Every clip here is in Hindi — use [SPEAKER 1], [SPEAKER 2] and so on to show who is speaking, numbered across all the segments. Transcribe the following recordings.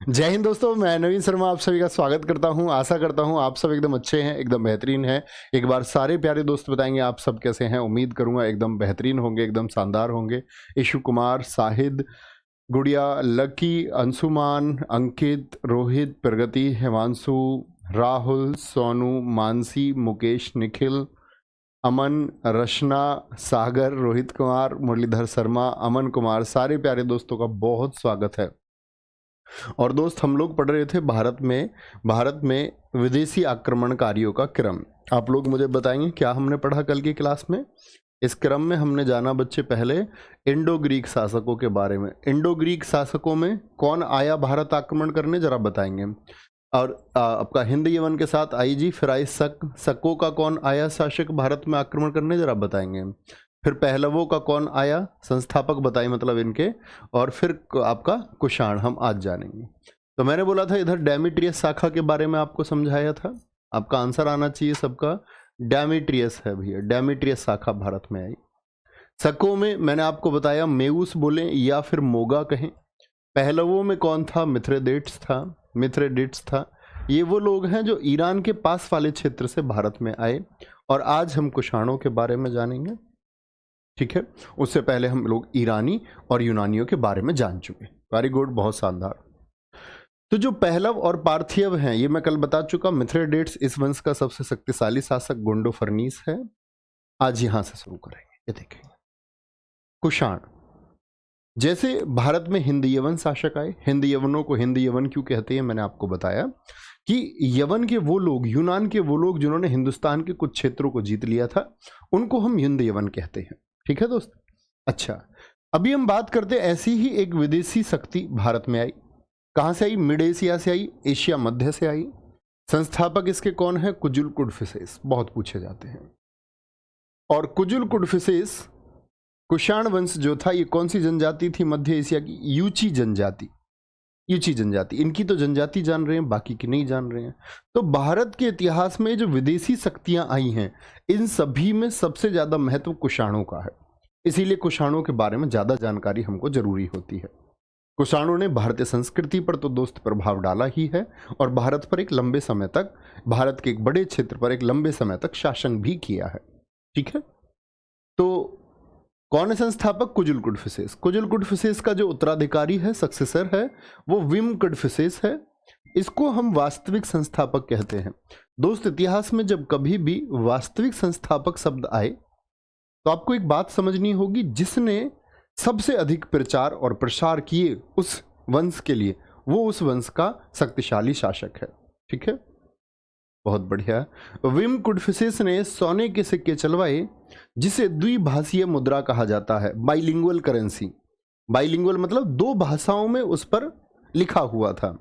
[SPEAKER 1] जय हिंद दोस्तों, मैं नवीन शर्मा आप सभी का स्वागत करता हूं। आशा करता हूं आप सब एकदम अच्छे हैं, एकदम बेहतरीन हैं। एक बार सारे प्यारे दोस्त बताएंगे आप सब कैसे हैं। उम्मीद करूंगा एकदम बेहतरीन होंगे, एकदम शानदार होंगे। ईशु कुमार, साहिद, गुड़िया, लकी, अंशुमान, अंकित, रोहित, प्रगति, हिमांशु, राहुल, सोनू, मानसी, मुकेश, निखिल, अमन, रचना, सागर, रोहित कुमार, मुरलीधर शर्मा, अमन कुमार, सारे प्यारे दोस्तों का बहुत स्वागत है। और दोस्त, हम लोग पढ़ रहे थे भारत में विदेशी आक्रमणकारियों का क्रम। आप लोग मुझे बताएंगे क्या हमने पढ़ा कल की क्लास में। इस क्रम में हमने जाना बच्चे पहले इंडो ग्रीक शासकों के बारे में। इंडो ग्रीक शासकों में कौन आया भारत आक्रमण करने, जरा बताएंगे। और आपका हिंद यवन के साथ आई जी, फिर आई शकों का कौन आया शासक भारत में आक्रमण करने, जरा बताएंगे। फिर पहलवों का कौन आया संस्थापक, बताइए मतलब इनके। और फिर आपका कुषाण हम आज जानेंगे। तो मैंने बोला था इधर डेमेट्रियस शाखा के बारे में आपको समझाया था। आपका आंसर आना चाहिए सबका डेमेट्रियस है भैया। डेमेट्रियस शाखा भारत में आई। शकों में मैंने आपको बताया मेउस बोले या फिर मोगा कहें। पहलवों में कौन था, मिथ्रेडिट्स था। ये वो लोग हैं जो ईरान के पास वाले क्षेत्र से भारत में आए। और आज हम कुषाणों के बारे में जानेंगे, ठीक है। उससे पहले हम लोग ईरानी और यूनानियों के बारे में जान चुके। वेरी गुड, बहुत शानदार। तो जो पहलव और पार्थियव हैं, ये मैं कल बता चुका। मिथ्रेडेट्स इस वंश का सबसे शक्तिशाली शासक गोंडोफर्नीस है। आज यहां से शुरू करेंगे। ये देखेंगे कुषाण। जैसे भारत में हिंद यवन शासक आए। हिंद यवनों को हिंद यवन क्यों कहते हैं, मैंने आपको बताया कि यवन के वो लोग, यूनान के वो लोग जिन्होंने हिंदुस्तान के कुछ क्षेत्रों को जीत लिया था, उनको हम हिंद यवन कहते हैं। ठीक है दोस्त। अच्छा, अभी हम बात करते हैं ऐसी ही एक विदेशी शक्ति भारत में आई। कहां से आई? मिड एशिया से आई, एशिया मध्य से आई। संस्थापक इसके कौन है? कुजुल कुडफिसेस, बहुत पूछे जाते हैं। और कुजुल कुडफिसेस, कुषाण वंश जो था, ये कौन सी जनजाति थी मध्य एशिया की? यूची जनजाति। यूची जनजाति, इनकी तो जनजाति जान रहे हैं, बाकी की नहीं जान रहे हैं। तो भारत के इतिहास में जो विदेशी शक्तियां आई हैं, इन सभी में सबसे ज्यादा महत्व कुषाणों का है। इसीलिए कुषाणों के बारे में ज्यादा जानकारी हमको जरूरी होती है। कुषाणों ने भारतीय संस्कृति पर तो दोस्त प्रभाव डाला ही है, और भारत पर एक लंबे समय तक, भारत के एक बड़े क्षेत्र पर एक लंबे समय तक शासन भी किया है। ठीक है। तो कौन है संस्थापक? कुजुल कुडफिसेस। कुजुल कुडफिसेस का जो उत्तराधिकारी है, सक्सेसर है, वो विम कुडफिसेस है। इसको हम वास्तविक संस्थापक कहते हैं। दोस्त, इतिहास में जब कभी भी वास्तविक संस्थापक शब्द आए तो आपको एक बात समझनी होगी, जिसने सबसे अधिक प्रचार और प्रसार किए उस वंश के लिए, वो उस वंश का शक्तिशाली शासक है। ठीक है, बहुत बढ़िया। विम कुडफिसेस ने सोने के सिक्के चलवाए, जिसे द्विभाषीय मुद्रा कहा जाता है, बाइलिंगुअल करेंसी। बाइलिंगुअल मतलब दो भाषाओं में उस पर लिखा हुआ था।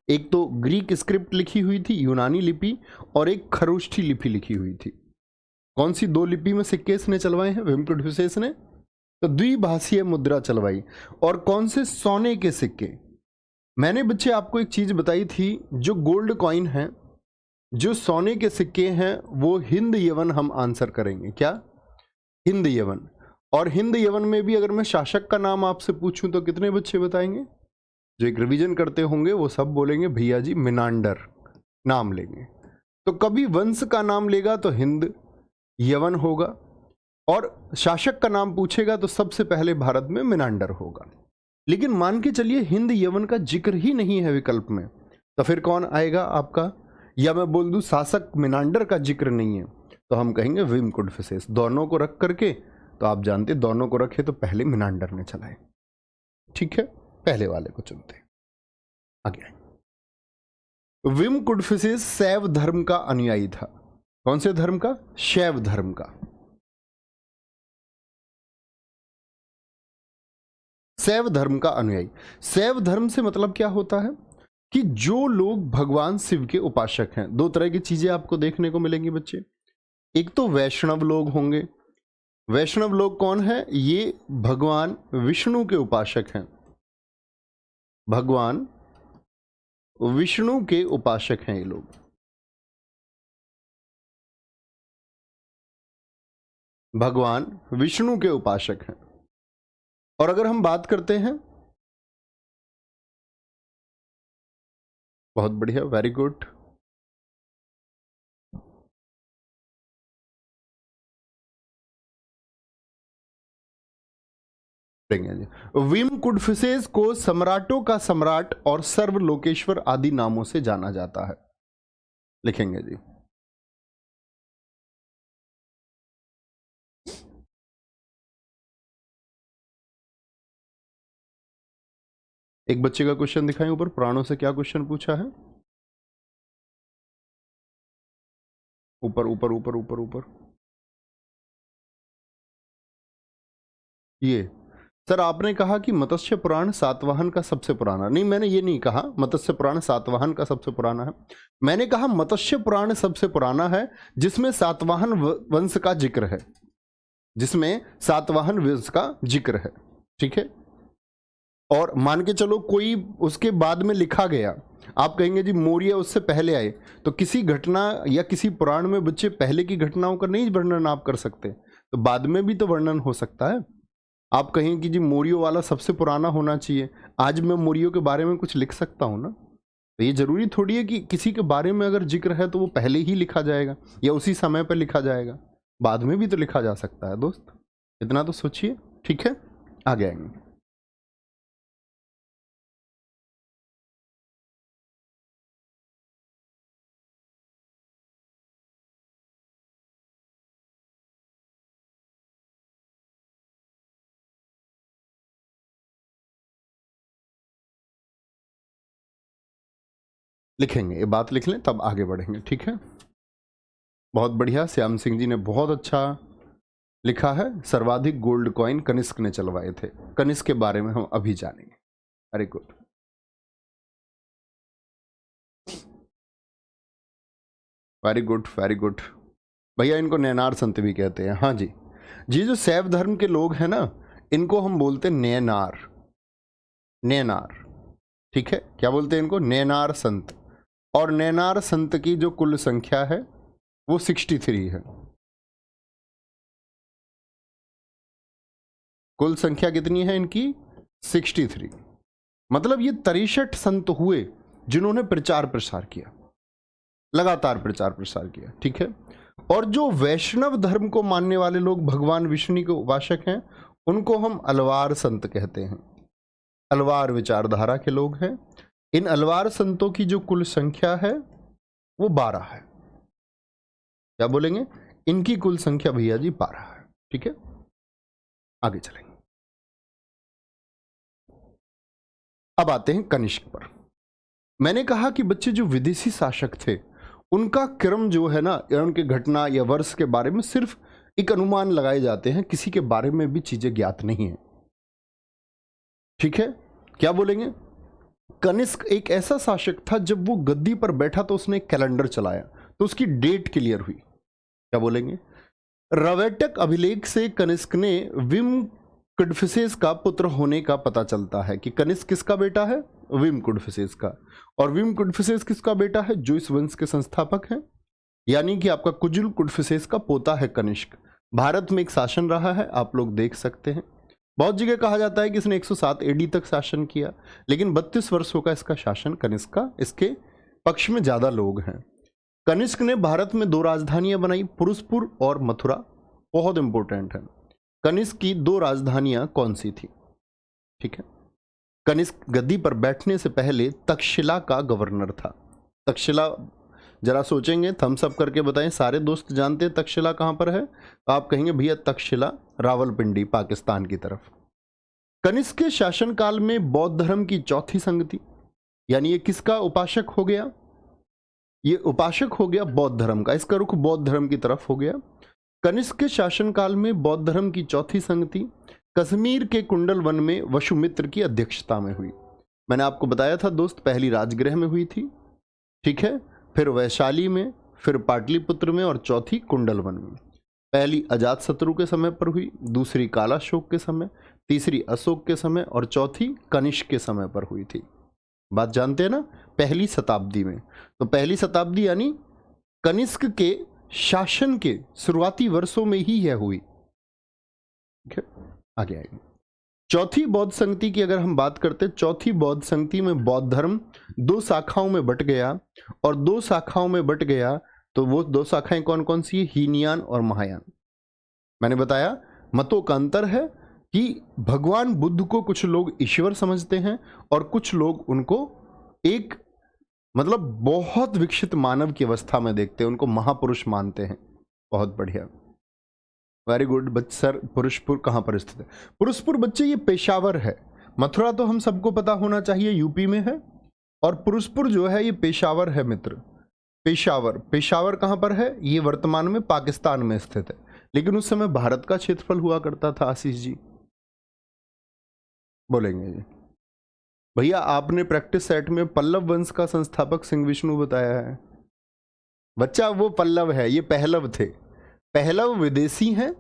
[SPEAKER 1] एक तो ग्रीक स्क्रिप्ट लिखी हुई थी, यूनानी लिपि, और एक खरोष्ठी लिपि लिखी हुई थी। कौन सी दो लिपि में सिक्के इसने चलवाए हैं विम कुडफिसेस ने? तो द्विभाषीय मुद्रा चलवाई। और कौन से? सोने के सिक्के। मैंने बच्चे आपको एक चीज बताई थी, जो गोल्ड कॉइन है, जो सोने के सिक्के हैं, वो हिंद यवन हम आंसर करेंगे। क्या? हिंद यवन। और हिंद यवन में भी अगर मैं शासक का नाम आपसे पूछूं तो कितने बच्चे बताएंगे? जो एक रिवीजन करते होंगे वो सब बोलेंगे भैया जी मिनांडर नाम लेंगे। तो कभी वंश का नाम लेगा तो हिंद यवन होगा, और शासक का नाम पूछेगा तो सबसे पहले भारत में मिनांडर होगा। लेकिन मान के चलिए हिंद यवन का जिक्र ही नहीं है विकल्प में, तो फिर कौन आएगा आपका? या मैं बोल दूं शासक मिनांडर का जिक्र नहीं है, तो हम कहेंगे विम कुडफिसेस। दोनों को रख करके, तो आप जानते दोनों को रखे तो पहले मिनांडर ने चलाए। ठीक है, पहले वाले को चुनते। आगे विम कुडफिसेस शैव धर्म का अनुयायी था। कौन से धर्म का? शैव धर्म का। शैव धर्म का अनुयायी। शैव धर्म से मतलब क्या होता है कि जो लोग भगवान शिव के उपासक हैं। दो तरह की चीजें आपको देखने को मिलेंगी बच्चे। एक तो वैष्णव लोग होंगे। वैष्णव लोग कौन है? ये भगवान विष्णु के उपासक हैं। भगवान विष्णु के उपासक हैं ये लोग। भगवान विष्णु के उपासक हैं। और अगर हम बात करते हैं बहुत बढ़िया, वेरी गुड। विम कुडफिसेस को सम्राटों का सम्राट और सर्वलोकेश्वर आदि नामों से जाना जाता है। लिखेंगे जी। एक बच्चे का क्वेश्चन दिखाएं ऊपर, पुराणों से क्या क्वेश्चन पूछा है? ऊपर ऊपर ऊपर ऊपर ऊपर ये सर आपने कहा कि मत्स्य पुराण सातवाहन का सबसे पुराना, नहीं मैंने ये नहीं कहा मत्स्य पुराण सातवाहन का सबसे पुराना है। मैंने कहा मत्स्य पुराण सबसे पुराना है जिसमें सातवाहन वंश का जिक्र है, जिसमें सातवाहन वंश का जिक्र है, ठीक है। और मान के चलो कोई उसके बाद में लिखा गया, आप कहेंगे जी मौर्य उससे पहले आए, तो किसी घटना या किसी पुराण में बच्चे पहले की घटनाओं का नहीं वर्णन आप कर सकते, तो बाद में भी तो वर्णन हो सकता है। आप कहें कि जी मौर्यों वाला सबसे पुराना होना चाहिए, आज मैं मौर्यों के बारे में कुछ लिख सकता हूं ना, तो ये जरूरी थोड़ी है कि किसी के बारे में अगर जिक्र है तो वो पहले ही लिखा जाएगा या उसी समय पर लिखा जाएगा, बाद में भी तो लिखा जा सकता है दोस्त, इतना तो सोचिए, ठीक है। आगे आएंगे। लिखेंगे, ये बात लिख लें तब आगे बढ़ेंगे, ठीक है। बहुत बढ़िया, श्याम सिंह जी ने बहुत अच्छा लिखा है। सर्वाधिक गोल्ड कॉइन कनिष्क ने चलवाए थे, कनिष्क के बारे में हम अभी जानेंगे। Very good, very good, very good भैया। इनको नैनार संत भी कहते हैं, हाँ जी जी। जो शैव धर्म के लोग हैं ना, इनको हम बोलते हैं नैनार, नैनार, ठीक है। क्या बोलते हैं इनको? नैनार संत। और नैनार संत की जो कुल संख्या है वो 63 है। कुल संख्या कितनी है इनकी? 63। मतलब ये 63 संत हुए जिन्होंने प्रचार प्रसार किया, लगातार प्रचार प्रसार किया, ठीक है। और जो वैष्णव धर्म को मानने वाले लोग, भगवान विष्णु के उपासक हैं, उनको हम अलवार संत कहते हैं। अलवार विचारधारा के लोग हैं। इन अलवार संतों की जो कुल संख्या है वो 12 है। क्या बोलेंगे? इनकी कुल संख्या भैया जी 12 है, ठीक है। आगे चलेंगे। अब आते हैं कनिष्क पर। मैंने कहा कि बच्चे जो विदेशी शासक थे उनका क्रम जो है ना, या उनके घटना या वर्ष के बारे में सिर्फ एक अनुमान लगाए जाते हैं, किसी के बारे में भी चीजें ज्ञात नहीं है, ठीक है। क्या बोलेंगे? कनिष्क एक ऐसा शासक था, जब वो गद्दी पर बैठा तो उसने एक कैलेंडर चलाया तो उसकी डेट क्लियर हुई। क्या बोलेंगे? रवेटक अभिलेख से कनिष्क ने विम कुडफिसेस का पुत्र होने का पता चलता है कि कनिष्क किसका बेटा है? विम कुडफिसेस का। और विम कुडफिसेस किसका बेटा है? जो इस वंश के संस्थापक हैं, यानी कि आपका कुजुल कुडफिसेस का पोता है कनिष्क। भारत में एक शासन रहा है, आप लोग देख सकते हैं। बहुत जगह कहा जाता है कि इसने 107 एडी तक शासन किया, लेकिन 32 वर्षों का इसका शासन कनिष्क का, इसके पक्ष में ज्यादा लोग हैं। कनिष्क ने भारत में 2 राजधानियां बनाई, पुरुषपुर और मथुरा। बहुत इंपॉर्टेंट है। कनिष्क की 2 राजधानियां कौन सी थी? ठीक है। कनिष्क गद्दी पर बैठने से पहले तक्षशिला का गवर्नर था। तक्षशिला, जरा सोचेंगे, थम्स अप करके बताएं। सारे दोस्त जानते हैं तक्षशिला कहां पर है? आप कहेंगे भैया तक्षशिला रावलपिंडी, पाकिस्तान की तरफ। कनिष्क के शासनकाल में बौद्ध धर्म की चौथी संगति, यानी ये किसका उपासक हो गया? ये उपासक हो गया बौद्ध धर्म का, इसका रुख बौद्ध धर्म की तरफ हो गया। कनिष्क के शासनकाल में बौद्ध धर्म की चौथी संगति कश्मीर के कुंडल वन में वसुमित्र की अध्यक्षता में हुई। मैंने आपको बताया था दोस्त, पहली राजगृह में हुई थी, ठीक है, फिर वैशाली में, फिर पाटलिपुत्र में, और चौथी कुंडल वन में। पहली अजातशत्रु के समय पर हुई, दूसरी कालाशोक के समय, तीसरी अशोक के समय, और चौथी कनिष्क के समय पर हुई थी। बात जानते हैं ना, पहली शताब्दी में। तो पहली शताब्दी यानी कनिष्क के शासन के शुरुआती वर्षों में ही यह हुई, ठीक है। आगे आएंगे। चौथी बौद्ध संगति की अगर हम बात करते, चौथी बौद्ध संगति में बौद्ध धर्म 2 शाखाओं में बट गया, और 2 शाखाओं में बट गया तो वो 2 शाखाएं कौन कौन सी है? हीनयान और महायान। मैंने बताया मतों का अंतर है कि भगवान बुद्ध को कुछ लोग ईश्वर समझते हैं और कुछ लोग उनको एक मतलब बहुत विकसित मानव की अवस्था में देखते हैं, उनको महापुरुष मानते हैं। बहुत बढ़िया, वेरी गुड बच्चे। सर पुरुषपुर कहाँ पर स्थित है? पुरुषपुर बच्चे ये पेशावर है। मथुरा तो हम सबको पता होना चाहिए यूपी में है, और पुरुषपुर जो है ये पेशावर है मित्र। पेशावर, पेशावर कहाँ पर है? ये वर्तमान में पाकिस्तान में स्थित है, लेकिन उस समय भारत का क्षेत्रफल हुआ करता था। आशीष जी बोलेंगे जी। भैया आपने प्रैक्टिस सेट में पल्लव वंश का संस्थापक सिंह विष्णु बताया है। बच्चा वो पल्लव है, ये पहलव थे। पहलव विदेशी हैं।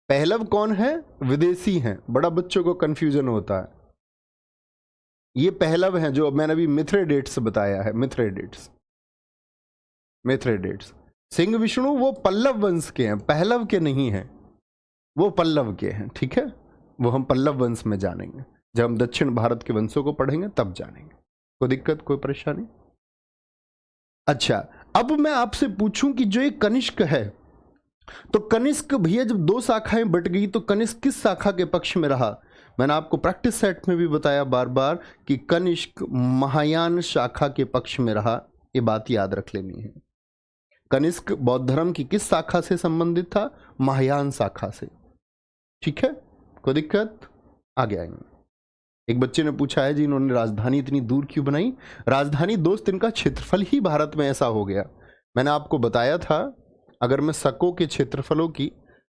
[SPEAKER 1] पहलव कौन है? विदेशी हैं। बड़ा बच्चों को कंफ्यूजन होता है। ये पहलव हैं जो मैंने अभी मिथ्रेडेट्स बताया है। मिथ्रेडेट्स, मिथ्रेडेट्स। सिंह विष्णु वो पल्लव वंश के हैं, पहलव के नहीं हैं, वो पल्लव के हैं। ठीक है, वो हम पल्लव वंश में जानेंगे जब हम दक्षिण भारत के वंशों को पढ़ेंगे, तब जानेंगे। कोई दिक्कत, कोई परेशानी? अच्छा, अब मैं आपसे पूछूं कि जो ये कनिष्क है, तो कनिष्क भैया जब 2 शाखाएं बट गई तो कनिष्क किस शाखा के पक्ष में रहा? मैंने आपको प्रैक्टिस सेट में भी बताया बार बार कि कनिष्क महायान शाखा के पक्ष में रहा। ये बात याद रख लेनी है। कनिष्क बौद्ध धर्म की किस शाखा से संबंधित था? महायान शाखा से। ठीक है, कोई दिक्कत? आगे आएंगे। एक बच्चे ने पूछा है जी इन्होंने राजधानी इतनी दूर क्यों बनाई? राजधानी दोस्त इनका क्षेत्रफल ही भारत में ऐसा हो गया। मैंने आपको बताया था, अगर मैं शकों के क्षेत्रफलों की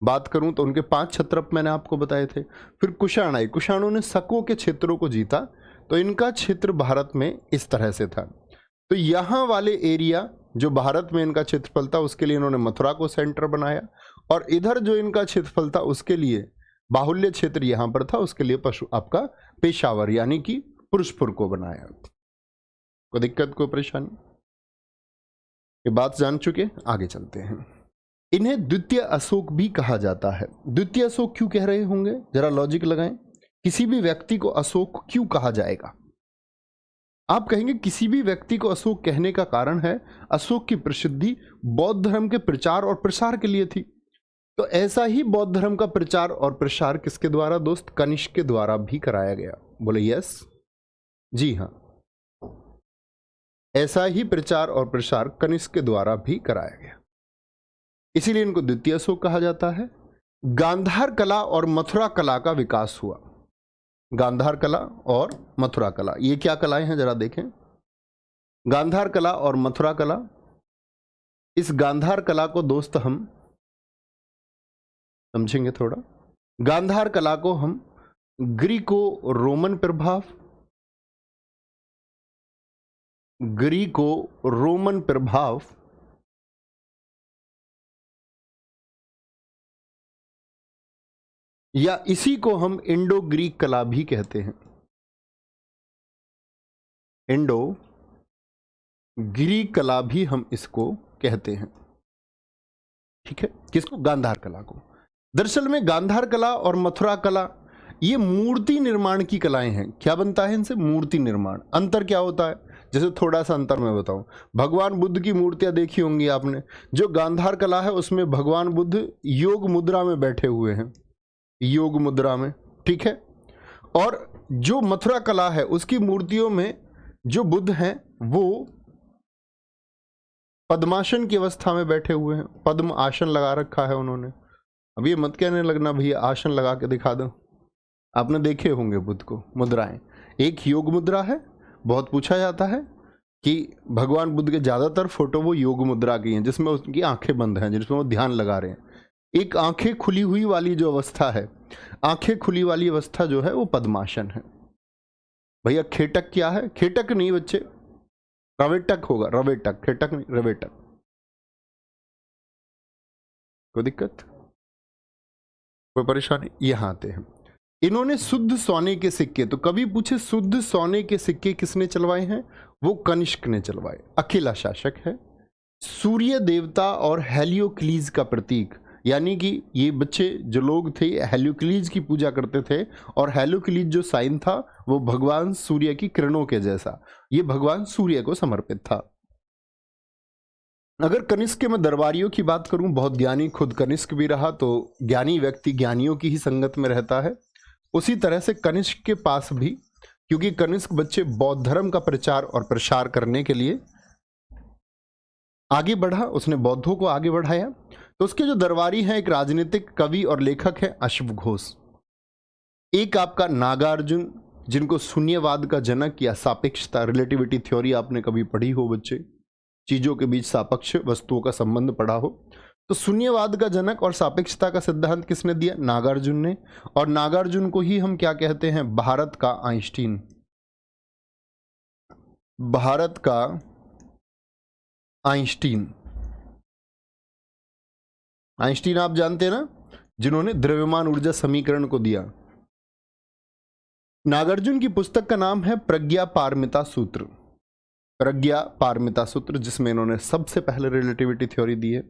[SPEAKER 1] बात करूं तो उनके 5 क्षत्रप मैंने आपको बताए थे। फिर कुषाण आई, कुषाणों ने शकों के क्षेत्रों को जीता, तो इनका क्षेत्र भारत में इस तरह से था। तो यहाँ वाले एरिया जो भारत में इनका क्षेत्रफल था उसके लिए इन्होंने मथुरा को सेंटर बनाया, और इधर जो इनका क्षेत्रफल था उसके लिए बाहुल्य क्षेत्र यहाँ पर था, उसके लिए आपका पेशावर यानी कि पुरुषपुर को बनाया। कोई दिक्कत, कोई परेशानी? ये बात जान चुके, आगे चलते हैं। इन्हें द्वितीय अशोक भी कहा जाता है। द्वितीय अशोक क्यों कह रहे होंगे? जरा लॉजिक लगाएं। किसी भी व्यक्ति को अशोक क्यों कहा जाएगा? आप कहेंगे किसी भी व्यक्ति को अशोक कहने का कारण है अशोक की प्रसिद्धि बौद्ध धर्म के प्रचार और प्रसार के लिए थी। तो ऐसा ही बौद्ध धर्म का प्रचार और प्रसार किसके द्वारा दोस्त? कनिष्क के द्वारा भी कराया गया। बोले यस, जी हाँ, ऐसा ही प्रचार और प्रसार कनिष्क के द्वारा भी कराया गया, इसीलिए इनको द्वितीय अशोक कहा जाता है। गांधार कला और मथुरा कला का विकास हुआ। गांधार कला और मथुरा कला, ये क्या कलाएं हैं जरा देखें। गांधार कला और मथुरा कला, इस गांधार कला को दोस्त हम समझेंगे थोड़ा। गांधार कला को हम ग्रीको रोमन प्रभाव, ग्रीको रोमन प्रभाव या इसी को हम इंडो ग्रीक कला भी कहते हैं। इंडो ग्रीक कला भी हम इसको कहते हैं। ठीक है, किसको? गांधार कला को। दरअसल में गांधार कला और मथुरा कला ये मूर्ति निर्माण की कलाएं हैं। क्या बनता है इनसे? मूर्ति निर्माण। अंतर क्या होता है? जैसे थोड़ा सा अंतर मैं बताऊं, भगवान बुद्ध की मूर्तियां देखी होंगी आपने। जो गांधार कला है उसमें भगवान बुद्ध योग मुद्रा में बैठे हुए हैं, योग मुद्रा में। ठीक है, और जो मथुरा कला है उसकी मूर्तियों में जो बुद्ध हैं वो पद्मासन की अवस्था में बैठे हुए हैं, पद्म आसन लगा रखा है उन्होंने। अब ये मत कहने लगना भैया आसन लगा के दिखा दो, आपने देखे होंगे बुद्ध को मुद्राएं। एक योग मुद्रा है, बहुत पूछा जाता है कि भगवान बुद्ध के ज़्यादातर फोटो वो योग मुद्रा की हैं जिसमें उनकी आंखें बंद हैं, जिसमें वो ध्यान लगा रहे हैं। एक आंखें खुली हुई वाली जो अवस्था है, आंखें खुली वाली अवस्था जो है वो पद्मासन है। भैया खेटक क्या है? खेटक नहीं बच्चे, रवेटक होगा, रवेटक, खेटक नहीं, रवेटक। कोई दिक्कत, कोई परेशानी? यहां आते हैं। इन्होंने शुद्ध सोने के सिक्के, तो कभी पूछे शुद्ध सोने के सिक्के किसने चलवाए हैं? वो कनिष्क ने चलवाए। अकेला शासक है, सूर्य देवता और हेलियोक्लीज का प्रतीक यानी कि ये बच्चे जो लोग थे हेलियोक्लीज की पूजा करते थे, और हेलियोक्लीज जो साइन था वो भगवान सूर्य की किरणों के जैसा, ये भगवान सूर्य को समर्पित था। अगर कनिष्क के मैं दरबारियों की बात करूं, बहुत ज्ञानी खुद कनिष्क भी रहा, तो ज्ञानी व्यक्ति ज्ञानियों की ही संगत में रहता है। उसी तरह से कनिष्क के पास भी, क्योंकि कनिष्क बच्चे बौद्ध धर्म का प्रचार और प्रसार करने के लिए आगे बढ़ा, उसने बौद्धों को आगे बढ़ाया। तो उसके जो दरबारी हैं, एक राजनीतिक कवि और लेखक है अश्व घोष, एक आपका नागार्जुन, जिनको शून्यवाद का जनक या सापेक्षता रिलेटिविटी थ्योरी आपने कभी पढ़ी हो बच्चे, चीजों के बीच सापेक्ष वस्तुओं का संबंध पढ़ा हो, तो शून्यवाद का जनक और सापेक्षता का सिद्धांत किसने दिया? नागार्जुन ने। और नागार्जुन को ही हम क्या कहते हैं? भारत का आइंस्टीन। भारत का आइंस्टीन। आइंस्टीन आप जानते हैं ना, जिन्होंने द्रव्यमान ऊर्जा समीकरण को दिया। नागार्जुन की पुस्तक का नाम है प्रज्ञा पारमिता सूत्र। प्रज्ञा पारमिता सूत्र, जिसमें इन्होंने सबसे पहले रिलेटिविटी थ्योरी दी है।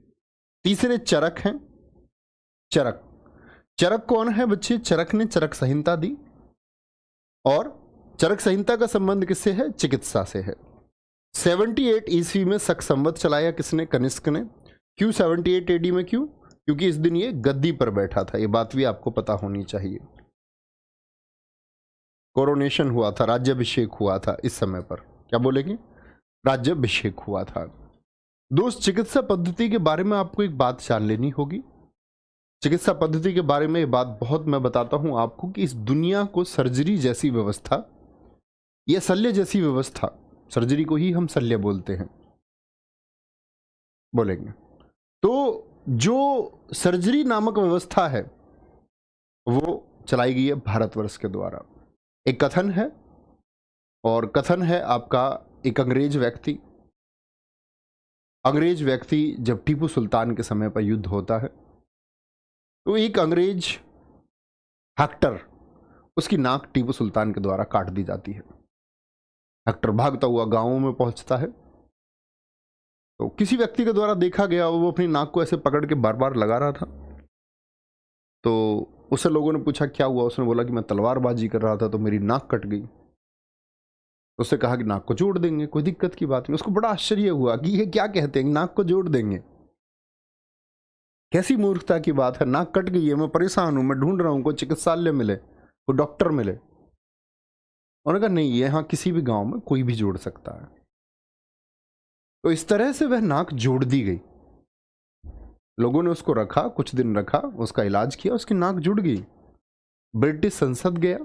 [SPEAKER 1] तीसरे चरक हैं। चरक, चरक कौन है बच्चे? चरक ने चरक संहिता दी, और चरक संहिता का संबंध किससे है? चिकित्सा से है। 78 ईस्वी में शक संवत चलाया किसने? कनिष्क ने। क्यों 78 एडी में? क्यों? क्योंकि इस दिन ये गद्दी पर बैठा था, ये बात भी आपको पता होनी चाहिए। कोरोनेशन हुआ था, राज्याभिषेक हुआ था इस समय पर। क्या बोलेंगे? राज्याभिषेक हुआ था। दोस्त, चिकित्सा पद्धति के बारे में आपको एक बात जान लेनी होगी। चिकित्सा पद्धति के बारे में ये बात बहुत मैं बताता हूं आपको कि इस दुनिया को सर्जरी जैसी व्यवस्था या शल्य जैसी व्यवस्था, सर्जरी को ही हम शल्य बोलते हैं, बोलेंगे, तो जो सर्जरी नामक व्यवस्था है वो चलाई गई है भारतवर्ष के द्वारा। एक कथन है, और कथन है आपका एक अंग्रेज व्यक्ति जब टीपू सुल्तान के समय पर युद्ध होता है, तो एक अंग्रेज हेक्टर, उसकी नाक टीपू सुल्तान के द्वारा काट दी जाती है। हेक्टर भागता हुआ गांवों में पहुंचता है, तो किसी व्यक्ति के द्वारा देखा गया, वो अपनी नाक को ऐसे पकड़ के बार बार लगा रहा था। तो उससे लोगों ने पूछा क्या हुआ? उसने बोला कि मैं तलवारबाजी कर रहा था तो मेरी नाक कट गई। उससे कहा कि नाक को जोड़ देंगे, कोई दिक्कत की बात नहीं। उसको बड़ा आश्चर्य हुआ कि ये क्या कहते हैं, नाक को जोड़ देंगे, कैसी मूर्खता की बात है, नाक कट गई है, मैं परेशान हूं, मैं ढूंढ रहा हूं कोई चिकित्सालय मिले, कोई डॉक्टर मिले। उन्होंने कहा नहीं, यहाँ किसी भी गांव में कोई भी जोड़ सकता है। तो इस तरह से वह नाक जोड़ दी गई। लोगों ने उसको रखा, कुछ दिन रखा, उसका इलाज किया, उसकी नाक जुड़ गई। ब्रिटिश संसद गया,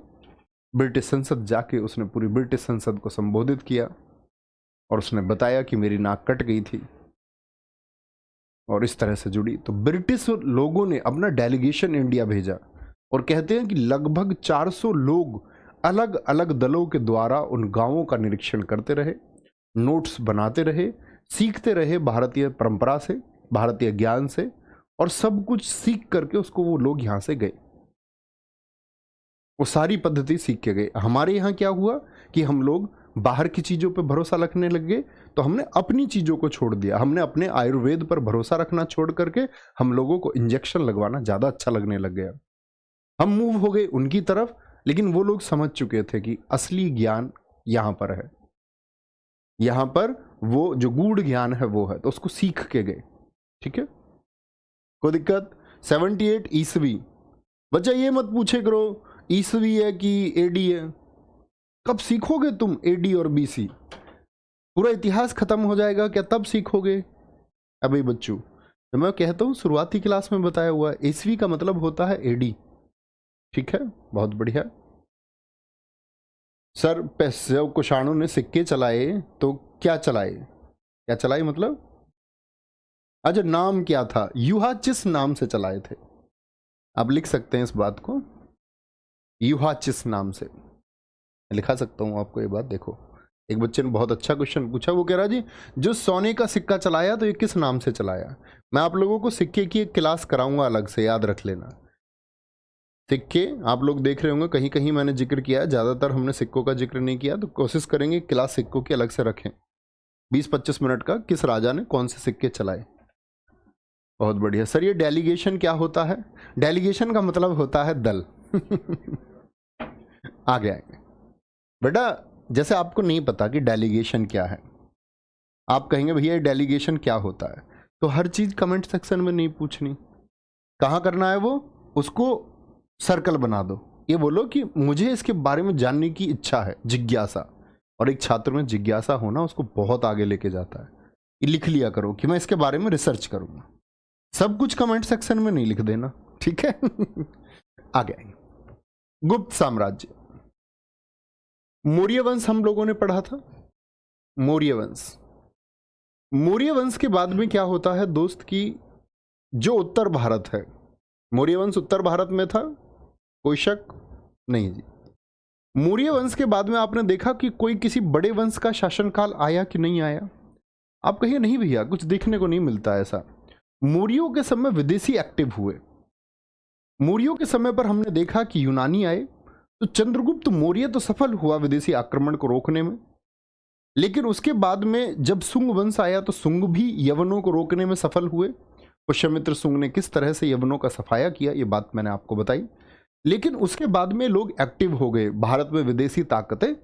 [SPEAKER 1] ब्रिटिश संसद जाके उसने पूरी ब्रिटिश संसद को संबोधित किया, और उसने बताया कि मेरी नाक कट गई थी और इस तरह से जुड़ी। तो ब्रिटिश लोगों ने अपना डेलीगेशन इंडिया भेजा, और कहते हैं कि लगभग 400 लोग अलग अलग दलों के द्वारा उन गांवों का निरीक्षण करते रहे, नोट्स बनाते रहे, सीखते रहे भारतीय परंपरा से, भारतीय ज्ञान से, और सब कुछ सीख करके उसको वो लोग यहां से गए, वो सारी पद्धति सीख के गए। हमारे यहाँ क्या हुआ कि हम लोग बाहर की चीज़ों पे भरोसा रखने लग गए, तो हमने अपनी चीज़ों को छोड़ दिया। हमने अपने आयुर्वेद पर भरोसा रखना छोड़ करके हम लोगों को इंजेक्शन लगवाना ज़्यादा अच्छा लगने लग गया। हम मूव हो गए उनकी तरफ, लेकिन वो लोग समझ चुके थे कि असली ज्ञान यहाँ पर है, यहाँ पर वो जो गूढ़ ज्ञान है वो है, तो उसको सीख के गए। ठीक है, कोई दिक्कत? 78 ईस्वी। बच्चा ये मत पूछे करो ईस्वी है कि एडी है, कब सीखोगे तुम एडी और बीसी? पूरा इतिहास खत्म हो जाएगा क्या तब सीखोगे? अबे बच्चों, तो मैं कहता हूं शुरुआती क्लास में बताया हुआ, ईस्वी का मतलब होता है एडी। ठीक है, बहुत बढ़िया सर। जब कुषाणों ने सिक्के चलाए तो क्या चलाए? क्या चलाए मतलब? अच्छा, नाम क्या था? युहाचिस नाम से चलाए थे। आप लिख सकते हैं इस बात को, युहाचिस नाम से लिखा सकता हूं आपको ये बात। देखो, एक बच्चे ने बहुत अच्छा क्वेश्चन पूछा, वो कह रहा जी जो सोने का सिक्का चलाया तो ये किस नाम से चलाया? मैं आप लोगों को सिक्के की एक क्लास कराऊंगा अलग से, याद रख लेना। सिक्के आप लोग देख रहे होंगे, कहीं कहीं मैंने जिक्र किया है, ज़्यादातर हमने सिक्कों का जिक्र नहीं किया, तो कोशिश करेंगे क्लास सिक्कों की अलग से रखें। 20-25 मिनट का, किस राजा ने कौन से सिक्के चलाए। बहुत बढ़िया सर। ये डेलीगेशन क्या होता है? डेलीगेशन का मतलब होता है दल। आगे आएंगे बेटा। जैसे आपको नहीं पता कि डेलीगेशन क्या है, आप कहेंगे भैया ये डेलीगेशन क्या होता है, तो हर चीज कमेंट सेक्शन में नहीं पूछनी। कहाँ करना है वो, उसको सर्कल बना दो। ये बोलो कि मुझे इसके बारे में जानने की इच्छा है, जिज्ञासा। और एक छात्र में जिज्ञासा होना उसको बहुत आगे लेके जाता है। ये लिख लिया करो कि मैं इसके बारे में रिसर्च करूंगा। सब कुछ कमेंट सेक्शन में नहीं लिख देना, ठीक है। आगे आएंगे। गुप्त साम्राज्य, मौर्य वंश हम लोगों ने पढ़ा था। मौर्य वंश, मौर्य वंश के बाद में क्या होता है दोस्त की, जो उत्तर भारत है, मौर्य वंश उत्तर भारत में था, कोई शक नहीं जी। मौर्य वंश के बाद में आपने देखा कि कोई किसी बड़े वंश का शासनकाल आया कि नहीं आया? आप कहिए नहीं भैया कुछ देखने को नहीं मिलता ऐसा। मौर्यों के समय विदेशी एक्टिव हुए। मौर्यों के समय पर हमने देखा कि यूनानी आए, तो चंद्रगुप्त मौर्य तो सफल हुआ विदेशी आक्रमण को रोकने में, लेकिन उसके बाद में जब सुंग वंश आया तो सुंग भी यवनों को रोकने में सफल हुए। पुष्यमित्र सुंग ने किस तरह से यवनों का सफाया किया ये बात मैंने आपको बताई। लेकिन उसके बाद में लोग एक्टिव हो गए, भारत में विदेशी ताकतें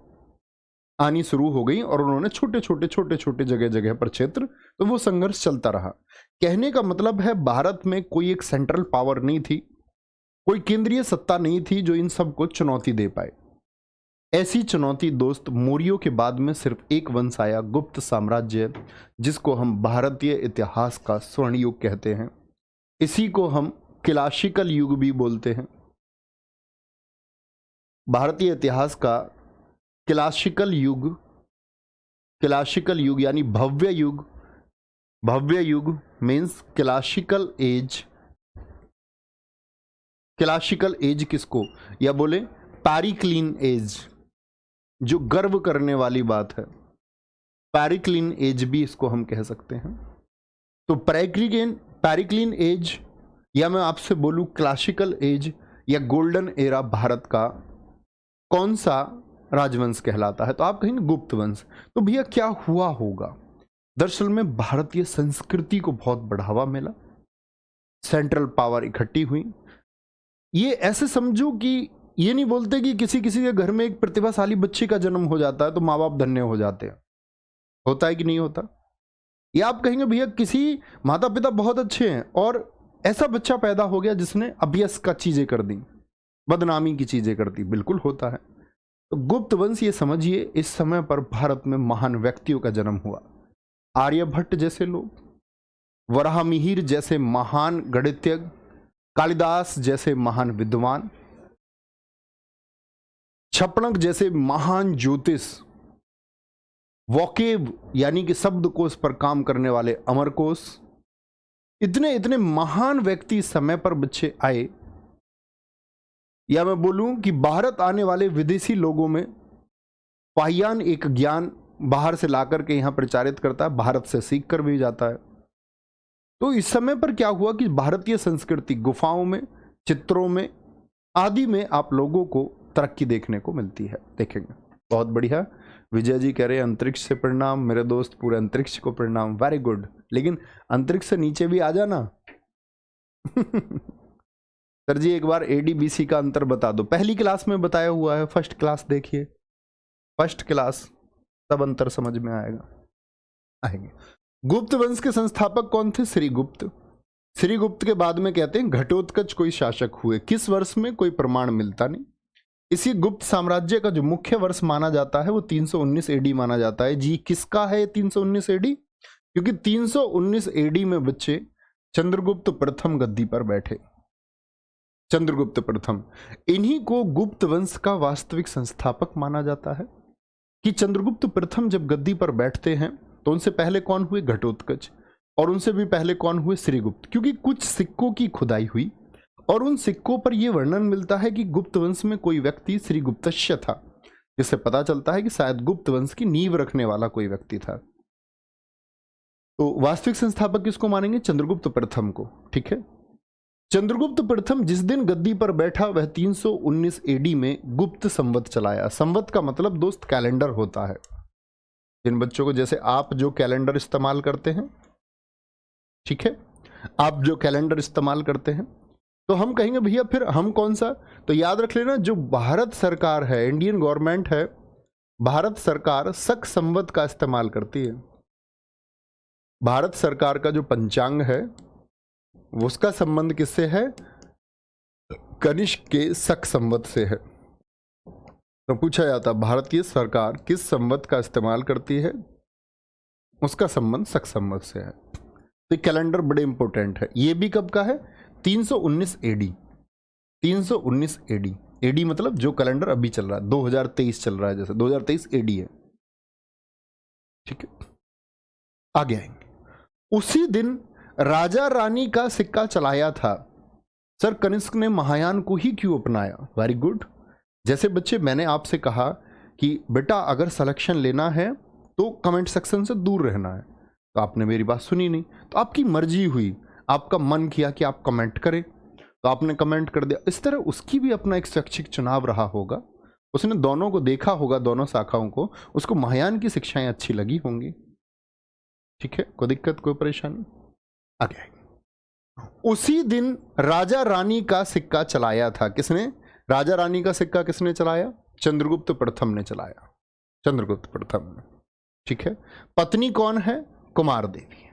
[SPEAKER 1] आनी शुरू हो गई और उन्होंने छोटे छोटे जगह जगह पर क्षेत्र, तो वो संघर्ष चलता रहा। कहने का मतलब है भारत में कोई एक सेंट्रल पावर नहीं थी, कोई केंद्रीय सत्ता नहीं थी जो इन सब को चुनौती दे पाए। ऐसी चुनौती दोस्त मौर्यों के बाद में सिर्फ एक वंश आया, गुप्त साम्राज्य, जिसको हम भारतीय इतिहास का स्वर्ण युग कहते हैं। इसी को हम क्लासिकल युग भी बोलते हैं। भारतीय इतिहास का क्लासिकल युग यानी भव्य युग। भव्य युग means classical as. Classical as किसको, या बोले पैरिक्लीन एज, जो गर्व करने वाली बात है, पैरिक्लीन एज भी इसको हम कह सकते हैं। तो पैरिक्लीन एज, या मैं आपसे बोलूं क्लासिकल एज या गोल्डन एरा, भारत का कौन सा राजवंश कहलाता है? तो आप कहेंगे गुप्त वंश। तो भैया क्या हुआ होगा? दरअसल में भारतीय संस्कृति को बहुत बढ़ावा मिला, सेंट्रल पावर इकट्ठी हुई। ये ऐसे समझो कि ये नहीं बोलते कि किसी के घर में एक प्रतिभाशाली बच्चे का जन्म हो जाता है तो माँ बाप धन्य हो जाते हैं। होता है कि नहीं होता? या आप कहेंगे भैया किसी माता पिता बहुत अच्छे हैं और ऐसा बच्चा पैदा हो गया जिसने अभ्यस का चीजें कर दी, बदनामी की चीजें कर दी। बिल्कुल होता है। तो गुप्त वंश, ये समझिए इस समय पर भारत में महान व्यक्तियों का जन्म हुआ। आर्यभट्ट जैसे लोग, वराहमिहिर जैसे महान गणितज्ञ, कालिदास जैसे महान विद्वान, छपणक जैसे महान ज्योतिष, वोकेब यानी कि शब्दकोश पर काम करने वाले अमरकोश, इतने महान व्यक्ति समय पर बच्चे आए। या मैं बोलूं कि भारत आने वाले विदेशी लोगों में पाहियान एक ज्ञान बाहर से लाकर के यहां प्रचारित करता है, भारत से सीख कर भी जाता है। तो इस समय पर क्या हुआ कि भारतीय संस्कृति गुफाओं में, चित्रों में आदि में आप लोगों को तरक्की देखने को मिलती है। देखेंगे बहुत बढ़िया। विजय जी कह रहे हैं अंतरिक्ष से प्रणाम। मेरे दोस्त पूरे अंतरिक्ष को प्रणाम। वेरी गुड, लेकिन अंतरिक्ष से नीचे भी आ जाना। सर जी एक बार एडीबीसी का अंतर बता दो। पहली क्लास में बताया हुआ है, फर्स्ट क्लास देखिए, फर्स्ट क्लास, तब अंतर समझ में आएंगे। गुप्त वंश के संस्थापक कौन थे? श्रीगुप्त। श्रीगुप्त के बाद में कहते हैं घटोत्कच कोई शासक हुए। किस वर्ष में कोई प्रमाण मिलता नहीं। इसी गुप्त साम्राज्य का जो मुख्य वर्ष माना जाता है वो 319 एडी माना जाता है। जी किसका है 319 एडी? क्योंकि 319 एडी में बच्चे चंद्रगुप्त प्रथम गद्दी पर बैठे। चंद्रगुप्त प्रथम, इन्हीं को गुप्त वंश का वास्तविक संस्थापक माना जाता है। कि चंद्रगुप्त प्रथम जब गद्दी पर बैठते हैं तो उनसे पहले कौन हुए? घटोत्कच। और उनसे भी पहले कौन हुए? श्रीगुप्त। क्योंकि कुछ सिक्कों की खुदाई हुई और उन सिक्कों पर यह वर्णन मिलता है कि गुप्त वंश में कोई व्यक्ति श्रीगुप्तस्य था, जिससे पता चलता है कि शायद गुप्त वंश की नींव रखने वाला कोई व्यक्ति था। तो वास्तविक संस्थापक किसको मानेंगे? चंद्रगुप्त प्रथम को। ठीक है। चंद्रगुप्त प्रथम जिस दिन गद्दी पर बैठा वह 319 एडी में गुप्त संवत चलाया। संवत का मतलब दोस्त कैलेंडर होता है। जिन बच्चों को, जैसे आप जो कैलेंडर इस्तेमाल करते हैं, ठीक है, आप जो कैलेंडर इस्तेमाल करते हैं, तो हम कहेंगे भैया फिर हम कौन सा? तो याद रख लेना, जो भारत सरकार है, इंडियन गवर्नमेंट है, भारत सरकार शक संवत का इस्तेमाल करती है। भारत सरकार का जो पंचांग है उसका संबंध किससे है? कनिष्क के शक संवत से है। तो पूछा जाता भारतीय सरकार किस संवत का इस्तेमाल करती है, उसका संबंध शक संवत से है। तो कैलेंडर बड़े इंपॉर्टेंट है। ये भी कब का है? 319 एडी। 319 एडी, एडी मतलब जो कैलेंडर अभी चल रहा है, 2023 चल रहा है, जैसे 2023 एडी है, ठीक है। आगे आएंगे। उसी दिन राजा रानी का सिक्का चलाया था। सर कनिष्क ने महायान को ही क्यों अपनाया? Very good. जैसे बच्चे मैंने आपसे कहा कि बेटा अगर सिलेक्शन लेना है तो कमेंट सेक्शन से दूर रहना है, तो आपने मेरी बात सुनी नहीं, तो आपकी मर्जी हुई, आपका मन किया कि आप कमेंट करें, तो आपने कमेंट कर दिया। इस तरह उसकी भी अपना एक शैक्षिक चुनाव रहा होगा, उसने दोनों को देखा होगा, दोनों शाखाओं को, उसको महायान की शिक्षाएं अच्छी लगी होंगी, ठीक है। कोई दिक्कत, कोई परेशानी? आगे उसी दिन राजा रानी का सिक्का चलाया था। किसने? राजा रानी का सिक्का किसने चलाया? चंद्रगुप्त प्रथम ने चलाया, चंद्रगुप्त प्रथम ने, ठीक है। पत्नी कौन है? कुमार देवी।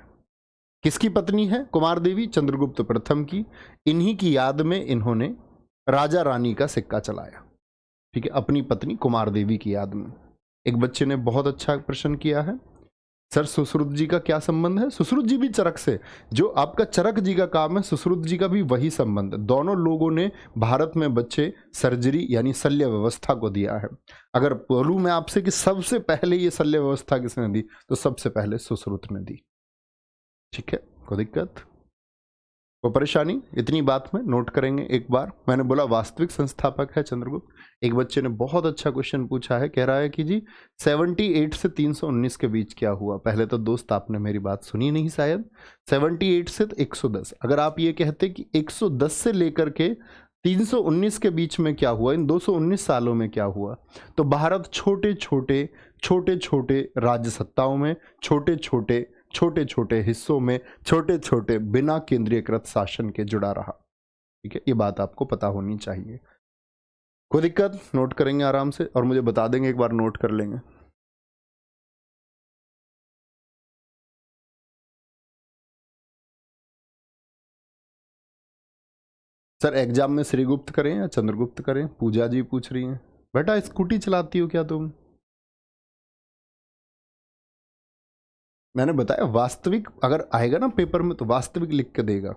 [SPEAKER 1] किसकी पत्नी है कुमार देवी? चंद्रगुप्त प्रथम की। इन्हीं की याद में इन्होंने राजा रानी का सिक्का चलाया, ठीक है, अपनी पत्नी कुमार देवी की याद में। एक बच्चे ने बहुत अच्छा प्रश्न किया है, सर सुश्रुत जी का क्या संबंध है? सुश्रुत जी भी चरक से, जो आपका चरक जी का काम है, सुश्रुत जी का भी वही संबंध है। दोनों लोगों ने भारत में बच्चे सर्जरी यानी शल्य व्यवस्था को दिया है। अगर बोलूं मैं आपसे कि सबसे पहले ये शल्य व्यवस्था किसने दी, तो सबसे पहले सुश्रुत ने दी, ठीक है। कोई दिक्कत, कोई परेशानी? इतनी बात में नोट करेंगे एक बार। मैंने बोला वास्तविक संस्थापक है चंद्रगुप्त। एक बच्चे ने बहुत अच्छा क्वेश्चन पूछा है, कह रहा है कि जी 78 से 319 के बीच क्या हुआ? पहले तो दोस्त आपने मेरी बात सुनी नहीं शायद। 78 से 110, अगर आप ये कहते कि 110 से लेकर के 319 के बीच में क्या हुआ, इन 219 सालों में क्या हुआ, तो भारत छोटे छोटे राज्य सत्ताओं में, छोटे छोटे हिस्सों में, छोटे छोटे बिना केंद्रीयकृत शासन के जुड़ा रहा, ठीक है। ये बात आपको पता होनी चाहिए। कोई दिक्कत? नोट करेंगे आराम से और मुझे बता देंगे, एक बार नोट कर लेंगे। सर एग्जाम में श्रीगुप्त करें या चंद्रगुप्त करें? पूजा जी पूछ रही हैं। बेटा स्कूटी चलाती हो क्या तुम? मैंने बताया वास्तविक अगर आएगा ना पेपर में तो वास्तविक लिख के देगा।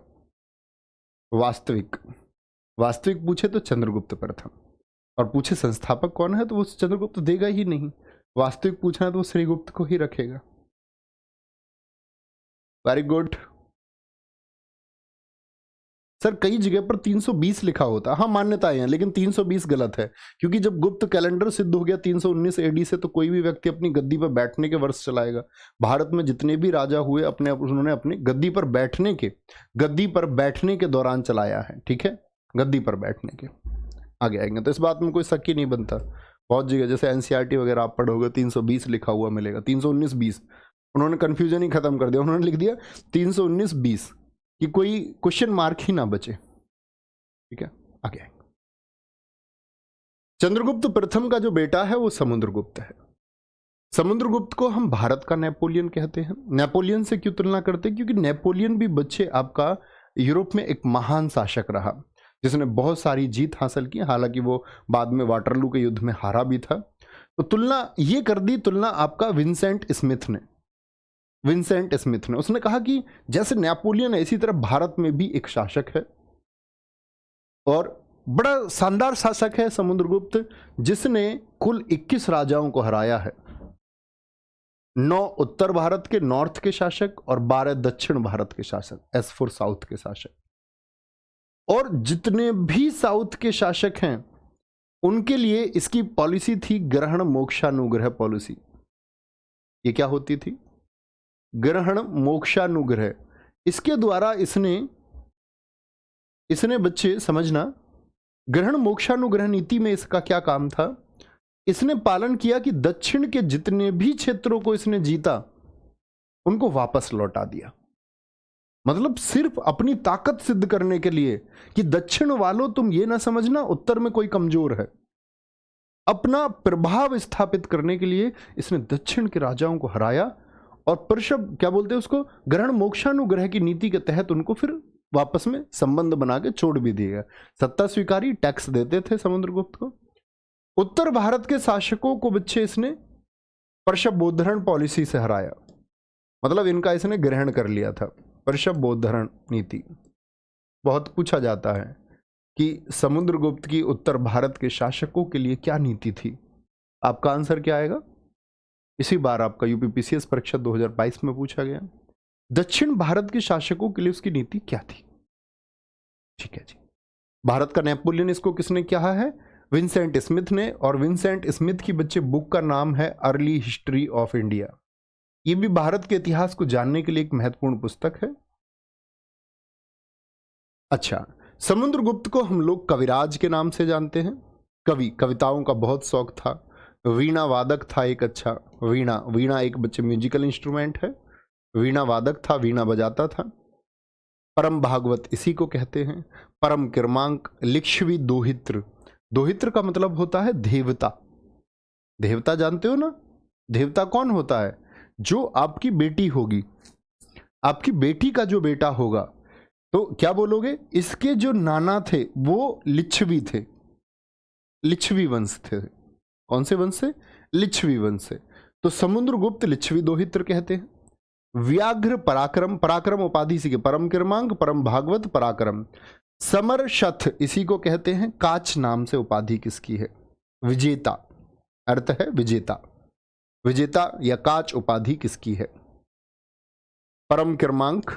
[SPEAKER 1] वास्तविक पूछे तो चंद्रगुप्त प्रथम, और पूछे संस्थापक कौन है तो वो चंद्रगुप्त देगा ही नहीं। वास्तविक पूछना है तो वो श्रीगुप्त को ही रखेगा। Very good. सर कई जगह पर 320 लिखा होता है, हाँ मान्यताएं हैं, लेकिन 320 गलत है, क्योंकि जब गुप्त कैलेंडर सिद्ध हो गया 319 एडी से, तो कोई भी व्यक्ति अपनी गद्दी पर बैठने के वर्ष चलाएगा। भारत में जितने भी राजा हुए उन्होंने अपनी गद्दी पर बैठने के दौरान चलाया है, ठीक है, गद्दी पर बैठने के। आगे आएंगे तो इस बात में कोई शक ही नहीं बनता। बहुत जगह जैसे एनसीईआरटी वगैरह आप पढ़ोगे 320 लिखा हुआ मिलेगा, 319 20, उन्होंने कंफ्यूजन ही खत्म कर दिया, उन्होंने लिख दिया 319 20 कि कोई क्वेश्चन मार्क ही ना बचे, ठीक है। आगे चंद्रगुप्त प्रथम का जो बेटा है वो समुद्रगुप्त है। समुद्रगुप्त को हम भारत का नेपोलियन कहते हैं। नेपोलियन से क्यों तुलना करते हैं? क्योंकि नेपोलियन भी बच्चे आपका यूरोप में एक महान शासक रहा, जिसने बहुत सारी जीत हासिल की, हालांकि वो बाद में वाटरलू के युद्ध में हारा भी था। तो तुलना ये कर दी, तुलना आपका विंसेंट स्मिथ ने उसने कहा कि जैसे नेपोलियन है इसी तरह भारत में भी एक शासक है, और बड़ा शानदार शासक है समुद्रगुप्त, जिसने कुल 21 राजाओं को हराया है। 9 उत्तर भारत के नॉर्थ के शासक और 12 दक्षिण भारत के शासक, एस फॉर साउथ के शासक। और जितने भी साउथ के शासक हैं उनके लिए इसकी पॉलिसी थी ग्रहण मोक्षानुग्रह पॉलिसी। ये क्या होती थी? ग्रहण मोक्षानुग्रह। इसके द्वारा इसने बच्चे समझना, ग्रहण मोक्षानुग्रह नीति में इसका क्या काम था? इसने पालन किया कि दक्षिण के जितने भी क्षेत्रों को इसने जीता उनको वापस लौटा दिया। मतलब सिर्फ अपनी ताकत सिद्ध करने के लिए कि दक्षिण वालों तुम ये ना समझना उत्तर में कोई कमजोर है, अपना प्रभाव स्थापित करने के लिए इसने दक्षिण के राजाओं को हराया और पर्शब क्या बोलते हैं उसको, ग्रहण मोक्षानुग्रह की नीति के तहत उनको फिर वापस में संबंध बना के छोड़ भी दिया। सत्ता स्वीकारी, टैक्स देते थे समुद्रगुप्त को। उत्तर भारत के शासकों को बच्चे इसने पर्शब बौद्धरण पॉलिसी से हराया, मतलब इनका इसने ग्रहण कर लिया था, पर्शब बौद्धरण नीति। बहुत पूछा जाता है कि समुद्रगुप्त की उत्तर भारत के शासकों के लिए क्या नीति थी। आपका आंसर क्या आएगा? इसी बार आपका यूपीपीसीएस परीक्षा 2022 में पूछा गया, दक्षिण भारत के शासकों के लिए उसकी नीति क्या थी। ठीक है जी। भारत का नेपोलियन इसको किसने कहा है? विंसेंट स्मिथ ने। और विंसेंट स्मिथ की बच्चे बुक का नाम है अर्ली हिस्ट्री ऑफ इंडिया। यह भी भारत के इतिहास को जानने के लिए एक महत्वपूर्ण पुस्तक है। अच्छा, समुद्रगुप्त को हम लोग कविराज के नाम से जानते हैं। कवि, कविताओं का बहुत शौक था, वीणा वादक था एक अच्छा। वीणा एक बच्चे म्यूजिकल इंस्ट्रूमेंट है, वीणा वादक था, वीणा बजाता था। परम भागवत इसी को कहते हैं। परम क्रमांक, लिच्छवी दोहित्र। दोहित्र का मतलब होता है देवता। देवता जानते हो ना? देवता कौन होता है? जो आपकी बेटी होगी, आपकी बेटी का जो बेटा होगा, तो क्या बोलोगे? इसके जो नाना थे वो लिच्छवी थे, लिच्छवी वंश थे। कौन से वंश से? लिच्छवी वंश से। तो समुद्रगुप्त लिच्छवी दोहित्र कहते हैं। व्याघ्र पराक्रम, पराक्रम उपाधि सी के, परम क्रमांक, परम भागवत, पराक्रम। समर शथ इसी को कहते हैं। काच नाम से उपाधि किसकी है? विजेता, अर्थ है विजेता। विजेता या काच उपाधि किसकी है? परम क्रमांक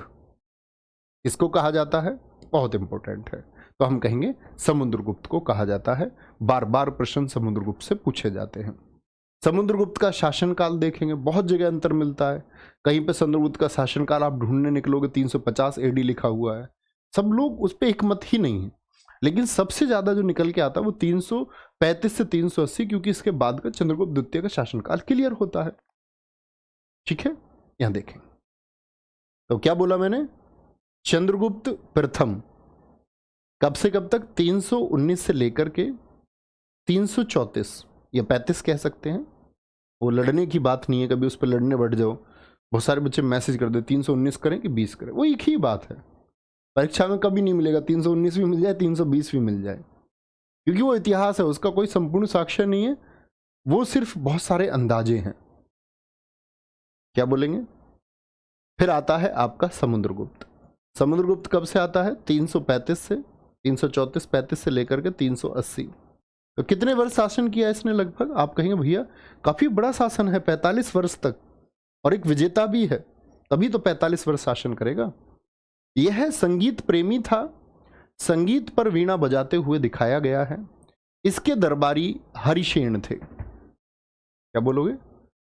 [SPEAKER 1] इसको कहा जाता है, बहुत इंपॉर्टेंट है, तो हम कहेंगे समुद्रगुप्त को कहा जाता है। बार बार प्रश्न समुद्रगुप्त से पूछे जाते हैं। समुद्रगुप्त का शासनकाल देखेंगे, बहुत जगह अंतर मिलता है। कहीं पे समुद्रगुप्त का शासनकाल आप ढूंढने निकलोगे 350 एडी लिखा हुआ है, सब लोग उस पर एकमत ही नहीं है, लेकिन सबसे ज्यादा जो निकल के आता है वो 335 से 380, क्योंकि इसके बाद का चंद्रगुप्त द्वितीय का शासनकाल क्लियर होता है। ठीक है, यहां देखें तो क्या बोला मैंने? चंद्रगुप्त प्रथम कब से कब तक? 319 से लेकर के 334 या 35 कह सकते हैं। वो लड़ने की बात नहीं है, कभी उस पर लड़ने बैठ जाओ, बहुत सारे बच्चे मैसेज कर दे 319 करें कि 20 करें, वो एक ही बात है। परीक्षा में कभी नहीं मिलेगा 319 भी मिल जाए, 320 भी मिल जाए, क्योंकि वो इतिहास है, उसका कोई संपूर्ण साक्ष्य नहीं है, वो सिर्फ बहुत सारे अंदाजे हैं। क्या बोलेंगे? फिर आता है आपका समुद्रगुप्त। समुद्रगुप्त कब से आता है? 335 से 334, 35 से लेकर के 380। तो कितने वर्ष शासन किया इसने? लगभग आप कहेंगे भैया काफी बड़ा शासन है, 45 वर्ष तक, और एक विजेता भी है, तभी तो 45 वर्ष शासन करेगा। यह संगीत प्रेमी था, संगीत पर वीणा बजाते हुए दिखाया गया है। इसके दरबारी हरिशेन थे। क्या बोलोगे?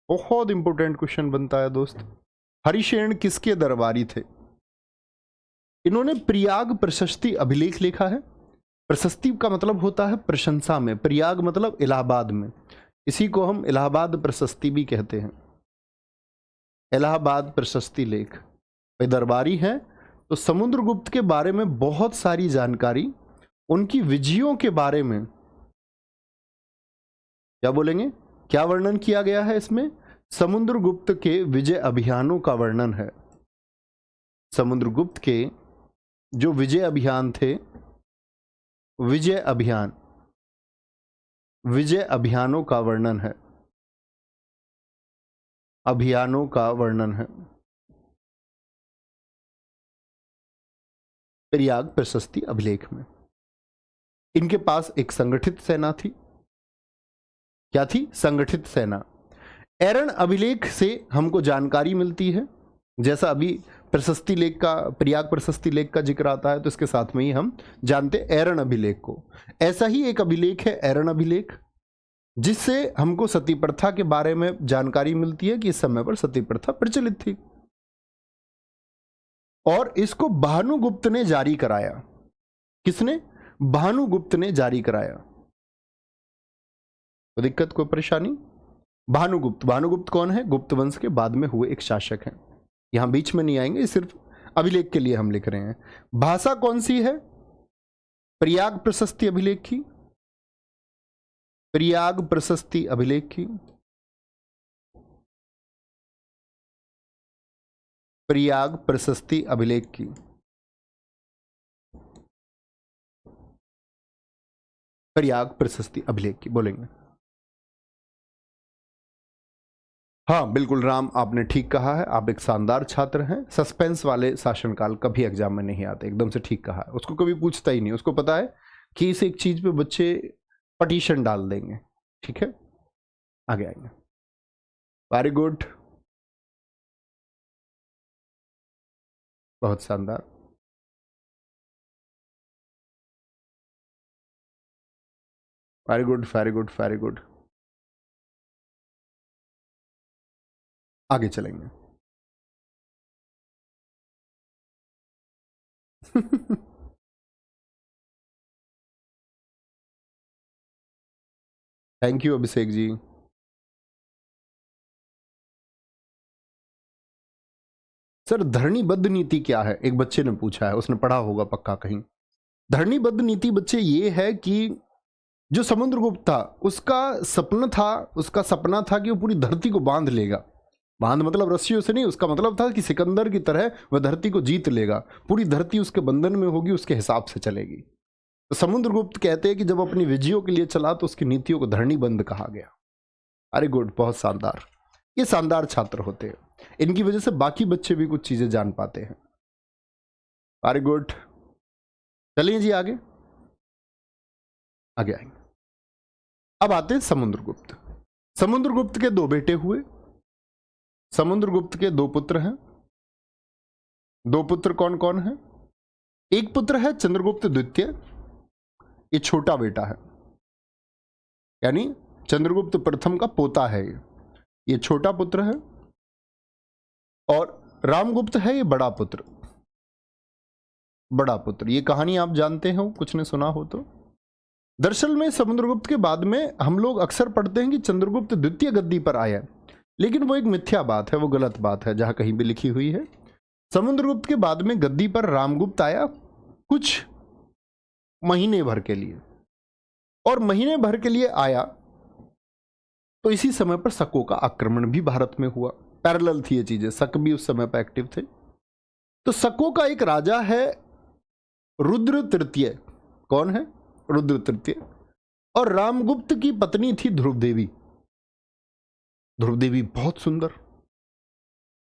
[SPEAKER 1] बहुत इंपॉर्टेंट क्वेश्चन बनता है दोस्त। हरिशेन किसके दरबारी थे? इन्होंने प्रयाग प्रशस्ति अभिलेख लिखा है। प्रशस्ति का मतलब होता है प्रशंसा में, प्रयाग मतलब इलाहाबाद में, इसी को हम इलाहाबाद प्रशस्ति भी कहते हैं। इलाहाबाद प्रशस्ति लेख भाई दरबारी हैं। तो समुद्रगुप्त के बारे में बहुत सारी जानकारी, उनकी विजयों के बारे में क्या बोलेंगे, क्या वर्णन किया गया है इसमें? समुद्रगुप्त के विजय अभियानों का वर्णन है। समुद्रगुप्त के जो विजय अभियान थे, विजय अभियानों का वर्णन है, अभियानों का वर्णन है प्रयाग प्रशस्ति अभिलेख में। इनके पास एक संगठित सेना थी। क्या थी? संगठित सेना। एरन अभिलेख से हमको जानकारी मिलती है, जैसा अभी प्रशस्ति लेख का, प्रयाग प्रशस्ति लेख का जिक्र आता है, तो इसके साथ में ही हम जानते एरन अभिलेख को। ऐसा ही एक अभिलेख है एरन अभिलेख, जिससे हमको सती प्रथा के बारे में जानकारी मिलती है कि इस समय पर सती प्रथा प्रचलित थी, और इसको भानुगुप्त ने जारी कराया। किसने? भानुगुप्त ने जारी कराया। तो दिक्कत, कोई परेशानी? भानुगुप्त, भानुगुप्त कौन है? गुप्त वंश के बाद में हुए एक शासक हैं, यहां बीच में नहीं आएंगे, सिर्फ अभिलेख के लिए हम लिख रहे हैं। भाषा कौन सी है? प्रयाग प्रशस्ति अभिलेख की, प्रयाग प्रशस्ति अभिलेख की, प्रयाग प्रशस्ति अभिलेख की। प्रयाग प्रशस्ति अभिलेख की बोलेंगे। हाँ बिल्कुल राम, आपने ठीक कहा है, आप एक शानदार छात्र हैं। सस्पेंस वाले शासनकाल कभी एग्जाम में नहीं आते, एकदम से ठीक कहा है। उसको कभी पूछता ही नहीं, उसको पता है कि इस एक चीज पे बच्चे पटिशन डाल देंगे। ठीक है, आगे आएंगे। वेरी गुड, बहुत शानदार। Very good very good very good, आगे चलेंगे। Thank you Abhishek ji. Sir धरणीबद्ध नीति क्या है? एक बच्चे ने पूछा है, उसने पढ़ा होगा पक्का कहीं। धरणीबद्ध नीति बच्चे ये है कि जो समुद्रगुप्त था उसका सपना था कि वो पूरी धरती को बांध लेगा। बांध मतलब रस्सियों से नहीं, उसका मतलब था कि सिकंदर की तरह वह धरती को जीत लेगा, पूरी धरती उसके बंधन में होगी, उसके हिसाब से चलेगी। तो समुद्रगुप्त कहते हैं कि जब अपनी विजयों के लिए चला तो उसकी नीतियों को धरणीबद्ध कहा गया। अरे गुड, बहुत शानदार। ये शानदार छात्र होते हैं, इनकी वजह से बाकी बच्चे भी कुछ चीजें जान पाते हैं। वेरी गुड, चलिए जी आगे आगे आएंगे। अब आते हैं समुद्रगुप्त। समुद्रगुप्त के दो बेटे हुए, समुद्रगुप्त के दो पुत्र हैं। दो पुत्र कौन कौन है? एक पुत्र है चंद्रगुप्त द्वितीय, ये छोटा बेटा है, यानी चंद्रगुप्त प्रथम का पोता है ये छोटा पुत्र है। और रामगुप्त है ये बड़ा पुत्र, बड़ा पुत्र। ये कहानी आप जानते हो, कुछ ने सुना हो तो। दरअसल में समुद्रगुप्त के बाद में हम लोग अक्सर पढ़ते हैं कि चंद्रगुप्त द्वितीय गद्दी पर आया, लेकिन वो एक मिथ्या बात है, वो गलत बात है जहां कहीं भी लिखी हुई है। समुद्रगुप्त के बाद में गद्दी पर रामगुप्त आया कुछ महीने भर के लिए, और महीने भर के लिए आया तो इसी समय पर शकों का आक्रमण भी भारत में हुआ। पैरेलल थी ये चीजें, शक भी उस समय पर एक्टिव थे। तो शकों का एक राजा है रुद्र तृतीय। कौन है? रुद्र तृतीय। और रामगुप्त की पत्नी थी ध्रुव देवी। ध्रुव देवी बहुत सुंदर।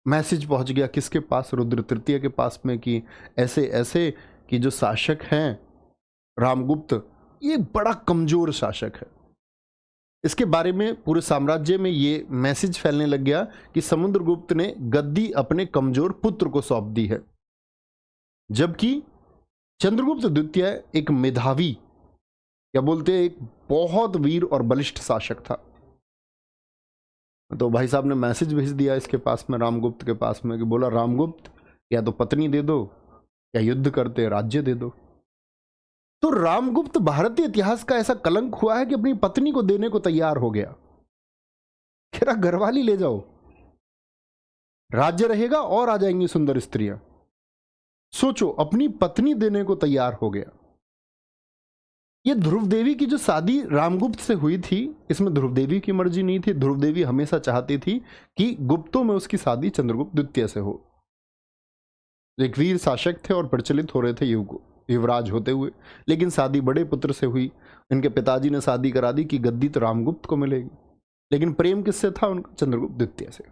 [SPEAKER 1] मैसेज पहुंच गया किसके पास? रुद्र तृतीय के पास में, कि ऐसे ऐसे कि जो शासक हैं रामगुप्त, ये बड़ा कमजोर शासक है। इसके बारे में पूरे साम्राज्य में ये मैसेज फैलने लग गया कि समुद्रगुप्त ने गद्दी अपने कमजोर पुत्र को सौंप दी है, जबकि चंद्रगुप्त द्वितीय एक मेधावी, क्या बोलते हैं, एक बहुत वीर और बलिष्ठ शासक था। तो भाई साहब ने मैसेज भेज दिया इसके पास में, रामगुप्त के पास में, कि बोला रामगुप्त या तो पत्नी दे दो या युद्ध करते राज्य दे दो। तो रामगुप्त भारतीय इतिहास का ऐसा कलंक हुआ है कि अपनी पत्नी को देने को तैयार हो गया। कह रहा घरवाली ले जाओ, राज्य रहेगा और आ जाएंगी सुंदर स्त्रियां। सोचो, अपनी पत्नी देने को तैयार हो गया। ये ध्रुव देवी की जो शादी रामगुप्त से हुई थी, इसमें ध्रुव देवी की मर्जी नहीं थी। ध्रुव देवी हमेशा चाहती थी कि गुप्तों में उसकी शादी चंद्रगुप्त द्वितीय से हो। एक वीर शासक थे और प्रचलित हो रहे थे युवराज होते हुए, लेकिन शादी बड़े पुत्र से हुई। इनके पिताजी ने शादी करा दी कि गद्दी तो रामगुप्त को मिलेगी, लेकिन प्रेम किससे था उनका? चंद्रगुप्त द्वितीय से।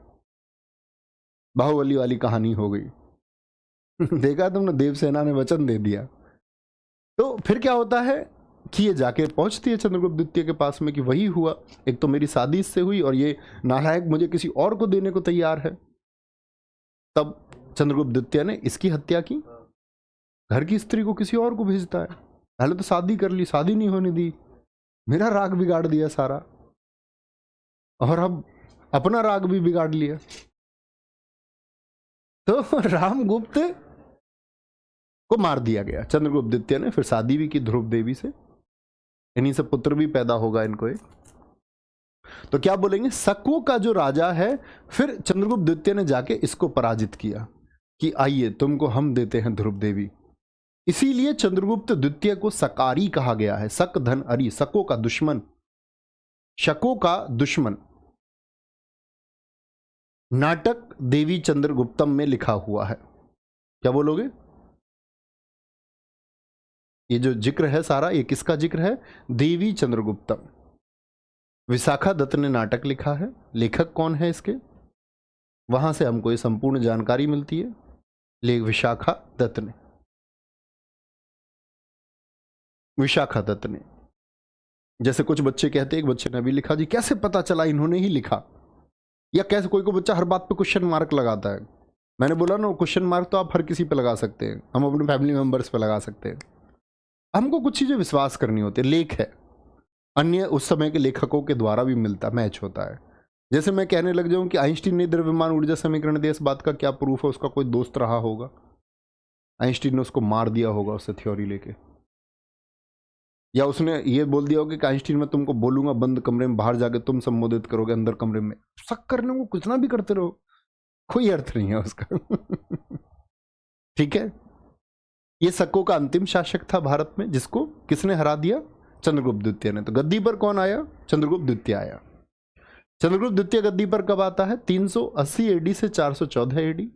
[SPEAKER 1] बाहुबली वाली कहानी हो गई। देखा तुमने, देवसेना ने वचन दे दिया। तो फिर क्या होता है कि ये जाके पहुंचती है चंद्रगुप्त द्वितीय के पास में कि वही हुआ, एक तो मेरी शादी इससे हुई और ये नालायक मुझे किसी और को देने को तैयार है। तब चंद्रगुप्त द्वितीय ने इसकी हत्या की। घर की स्त्री को किसी और को भेजता है। पहले तो शादी कर ली, शादी नहीं होने दी, मेरा राग बिगाड़ दिया सारा, और अब अपना राग भी बिगाड़ लिया। तो रामगुप्त को मार दिया गया चंद्रगुप्त द्वितीय ने। फिर शादी भी की ध्रुव देवी से, इन्हीं से पुत्र भी पैदा होगा इनको एक। तो क्या बोलेंगे, शकों का जो राजा है, फिर चंद्रगुप्त द्वितीय ने जाके इसको पराजित किया। कि आइए तुमको हम देते हैं ध्रुव देवी। इसीलिए चंद्रगुप्त द्वितीय को सकारी कहा गया है। सक धन अरी, सको का दुश्मन, शकों का दुश्मन। नाटक देवी चंद्रगुप्तम में लिखा हुआ है। क्या बोलोगे? ये जो जिक्र है सारा, ये किसका जिक्र है? देवी चंद्रगुप्तम। विशाखा दत्त ने नाटक लिखा है। लेखक कौन है इसके? वहां से हमको ये संपूर्ण जानकारी मिलती है। विशाखा दत्त ने, विशाखा दत्त ने। जैसे कुछ बच्चे कहते हैं, एक बच्चे ने भी लिखा, जी कैसे पता चला इन्होंने ही लिखा? या कैसे कोई बच्चा हर बात पे क्वेश्चन मार्क लगाता है। मैंने बोला ना, क्वेश्चन मार्क तो आप हर किसी पे लगा सकते हैं, हम अपने फैमिली मेंबर्स पे लगा सकते हैं। हमको कुछ चीजें विश्वास करनी होती है। लेख है, अन्य उस समय के लेखकों के द्वारा भी मिलता, मैच होता है। जैसे मैं कहने लग जाऊं कि आइंस्टीन ने द्रव्यमान ऊर्जा समीकरण दिया, इस बात का क्या प्रूफ है? उसका कोई दोस्त रहा होगा, आइंस्टीन ने उसको मार दिया होगा उससे थ्योरी लेके, या उसने ये बोल दिया होगा कि आइंस्टीन मैं तुमको बोलूंगा बंद कमरे में, बाहर जाके तुम संबोधित करोगे अंदर कमरे में। शक करने को कुछ ना भी करते रहो, कोई अर्थ नहीं है उसका। ठीक है, ये शकों का अंतिम शासक था भारत में, जिसको किसने हरा दिया? चंद्रगुप्त द्वितीय ने। तो गद्दी पर कौन आया? चंद्रगुप्त द्वितीय आया। चंद्रगुप्त द्वितीय गद्दी पर कब आता है? 380 एडी से 414 एडी।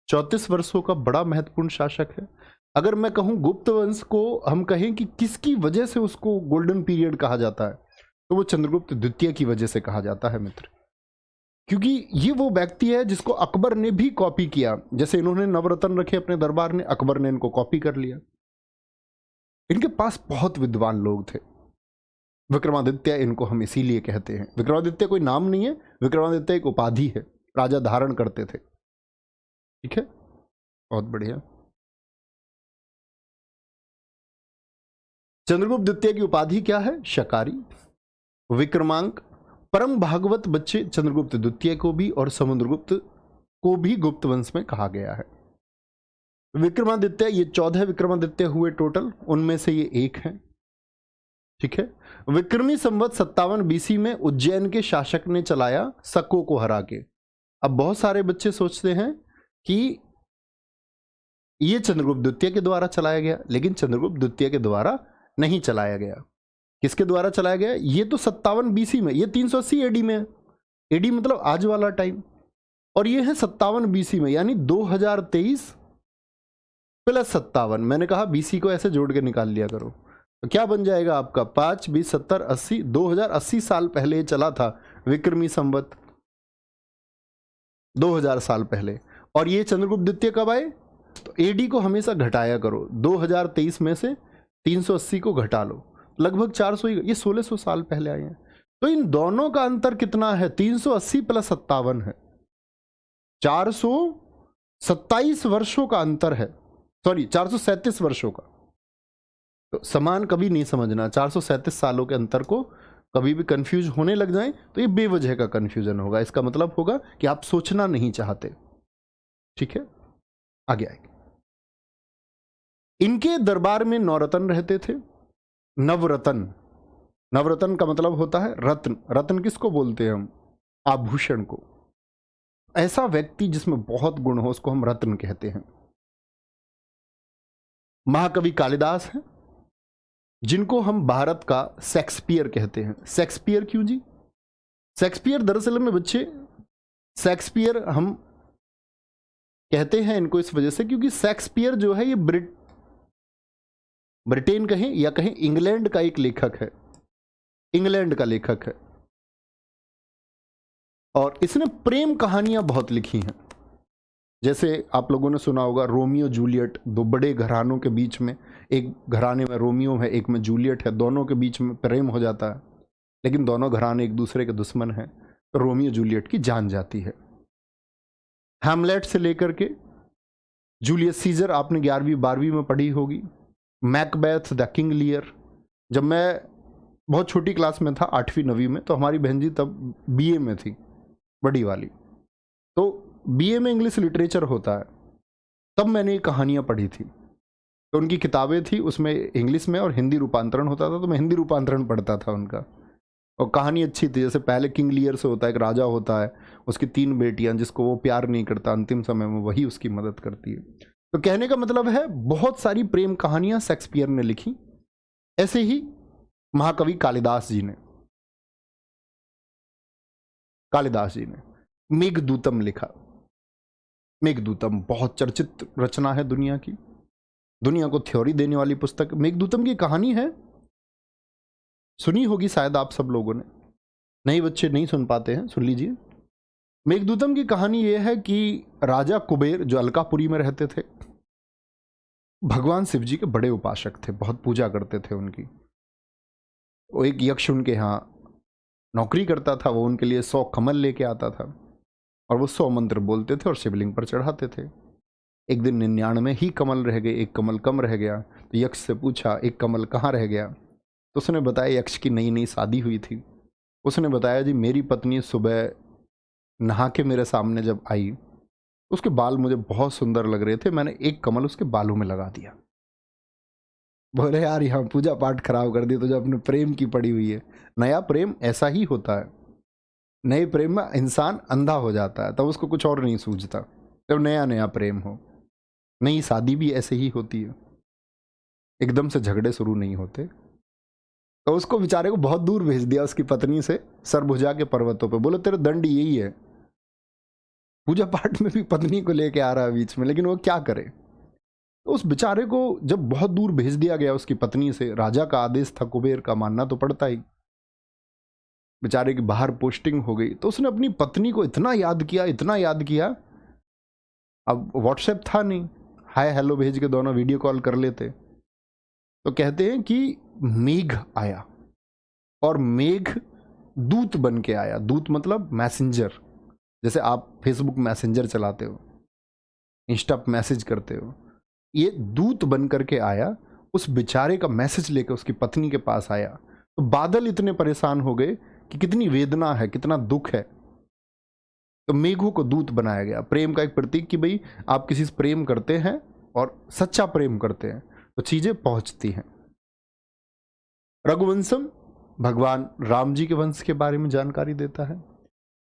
[SPEAKER 1] 34 वर्षों का बड़ा महत्वपूर्ण शासक है। अगर मैं कहूं गुप्त वंश को हम कहें कि किसकी वजह से उसको गोल्डन पीरियड कहा जाता है, तो वो चंद्रगुप्त द्वितीय की वजह से कहा जाता है मित्र। क्योंकि ये वो व्यक्ति है जिसको अकबर ने भी कॉपी किया। जैसे इन्होंने नवरत्न रखे अपने दरबार ने, अकबर ने इनको कॉपी कर लिया। इनके पास बहुत विद्वान लोग थे। विक्रमादित्य इनको हम इसीलिए कहते हैं। विक्रमादित्य कोई नाम नहीं है, विक्रमादित्य एक उपाधि है, राजा धारण करते थे। ठीक है, बहुत बढ़िया। चंद्रगुप्त द्वितीय की उपाधि क्या है? शकारी, विक्रमांक। परम भागवत बच्चे चंद्रगुप्त द्वितीय को भी और समुद्रगुप्त को भी गुप्त वंश में कहा गया है। विक्रमादित्य, ये 14 विक्रमादित्य हुए टोटल, उनमें से ये एक है। ठीक है, विक्रमी संवत 57 बीसी में उज्जैन के शासक ने चलाया शकों को हरा के। अब बहुत सारे बच्चे सोचते हैं कि ये चंद्रगुप्त द्वितीय के द्वारा चलाया गया, लेकिन चंद्रगुप्त द्वितीय के द्वारा नहीं चलाया गया। किसके द्वारा चलाया गया? ये तो 57 बीसी में, ये 380 एडी में है। एडी मतलब आज वाला टाइम, और ये है 57 बीसी में, यानी 2023 प्लस 57। मैंने कहा बीसी को ऐसे जोड़ के निकाल लिया करो, तो क्या बन जाएगा आपका? 5 20 70 80, 2080 साल पहले ये चला था विक्रमी संवत, 2000 साल पहले। और ये चंद्रगुप्त द्वितीय कब आए? तो एडी को हमेशा घटाया करो, 2023 में से 380 को घटा लो, लगभग 400 ही, ये 1600 साल पहले आए हैं। तो इन दोनों का अंतर कितना है? 380 प्लस 57 है, 427 वर्षों का अंतर है। सॉरी, 437 वर्षों का। तो समान कभी नहीं समझना, 437 सालों के अंतर को कभी भी कंफ्यूज होने लग जाएं तो ये बेवजह का कंफ्यूजन होगा। इसका मतलब होगा कि आप सोचना नहीं चाहते। ठीक है, आगे आएंगे। इनके दरबार में नवरत्न रहते थे। नवरत्न, नवरत्न का मतलब होता है रत्न। रत्न किसको बोलते हैं हम? आभूषण को। ऐसा व्यक्ति जिसमें बहुत गुण हो उसको हम रत्न कहते हैं। महाकवि कालिदास हैं, जिनको हम भारत का शेक्सपियर कहते हैं। शेक्सपियर क्यों जी? शेक्सपियर दरअसल में बच्चे, शेक्सपियर हम कहते हैं इनको इस वजह से क्योंकि शेक्सपियर जो है ये ब्रिटेन कहें या कहें इंग्लैंड का एक लेखक है, इंग्लैंड का लेखक है। और इसने प्रेम कहानियां बहुत लिखी हैं। जैसे आप लोगों ने सुना होगा रोमियो जूलियट, दो बड़े घरानों के बीच में, एक घराने में रोमियो है, एक में जूलियट है, दोनों के बीच में प्रेम हो जाता है, लेकिन दोनों घराने एक दूसरे के दुश्मन हैं, तो रोमियो जूलियट की जान जाती है। हैमलेट से लेकर के जूलियस सीजर आपने 11वीं 12वीं में पढ़ी होगी। Macbeth, the King Lear. जब मैं बहुत छोटी क्लास में था, 8वीं 9वीं में, तो हमारी बहन जी तब बीए में थी, बड़ी वाली। तो बीए में इंग्लिश लिटरेचर होता है, तब मैंने ये कहानियाँ पढ़ी थी। तो उनकी किताबें थी, उसमें इंग्लिश में और हिंदी रूपांतरण होता था, तो मैं हिंदी रूपांतरण पढ़ता था उनका। और कहानी अच्छी थी। जैसे पहले किंग लियर से होता है, एक राजा होता है, उसकी 3 बेटियां जिसको वो प्यार नहीं करता, अंतिम समय में वही उसकी मदद करती है। तो कहने का मतलब है बहुत सारी प्रेम कहानियां शेक्सपियर ने लिखी। ऐसे ही महाकवि कालिदास जी ने मेघदूतम लिखा। मेघदूतम बहुत चर्चित रचना है दुनिया की, दुनिया को थ्योरी देने वाली पुस्तक। मेघदूतम की कहानी है, सुनी होगी शायद आप सब लोगों ने, नए बच्चे नहीं सुन पाते हैं, सुन लीजिए। मेघदूतम की कहानी यह है कि राजा कुबेर जो अलकापुरी में रहते थे, भगवान शिव जी के बड़े उपासक थे, बहुत पूजा करते थे उनकी। वो एक यक्ष उनके यहाँ नौकरी करता था, वो उनके लिए 100 कमल लेके आता था और वो 100 मंत्र बोलते थे और शिवलिंग पर चढ़ाते थे। एक दिन 99 ही कमल रह गए, एक कमल कम रह गया। तो यक्ष से पूछा एक कमल कहाँ रह गया? तो उसने बताया, यक्ष की नई नई शादी हुई थी। उसने बताया जी मेरी पत्नी सुबह नहा के मेरे सामने जब आई, उसके बाल मुझे बहुत सुंदर लग रहे थे, मैंने एक कमल उसके बालों में लगा दिया। बोले यार यहाँ पूजा पाठ खराब कर दी, तो जो अपने प्रेम की पड़ी हुई है। नया प्रेम ऐसा ही होता है, नए प्रेम में इंसान अंधा हो जाता है, तब उसको कुछ और नहीं सूझता। जब नया नया प्रेम हो, नई शादी भी ऐसे ही होती है, एकदम से झगड़े शुरू नहीं होते। तो उसको बेचारे को बहुत दूर भेज दिया उसकी पत्नी से, सरभुजा के पर्वतों पे। बोले तेरा दंड यही है। पूजा पाठ में भी पत्नी को लेके आ रहा है बीच में, लेकिन वो क्या करे। तो उस बेचारे को जब बहुत दूर भेज दिया गया उसकी पत्नी से, राजा का आदेश था, कुबेर का, मानना तो पड़ता ही। बेचारे की बाहर पोस्टिंग हो गई, तो उसने अपनी पत्नी को इतना याद किया, इतना याद किया। अब व्हाट्सएप था नहीं, हाय हेलो भेज के दोनों वीडियो कॉल कर लेते। तो कहते हैं कि मेघ आया, और मेघ दूत बन के आया। दूत मतलब मैसेंजर, जैसे आप फेसबुक मैसेंजर चलाते हो, इंस्टा पे मैसेज करते हो, ये दूत बन करके आया, उस बेचारे का मैसेज लेकर उसकी पत्नी के पास आया। तो बादल इतने परेशान हो गए कि कितनी वेदना है, कितना दुख है। तो मेघों को दूत बनाया गया, प्रेम का एक प्रतीक, कि भाई आप किसी से प्रेम करते हैं और सच्चा प्रेम करते हैं तो चीजें पहुंचती हैं। रघुवंशम भगवान राम जी के वंश के बारे में जानकारी देता है।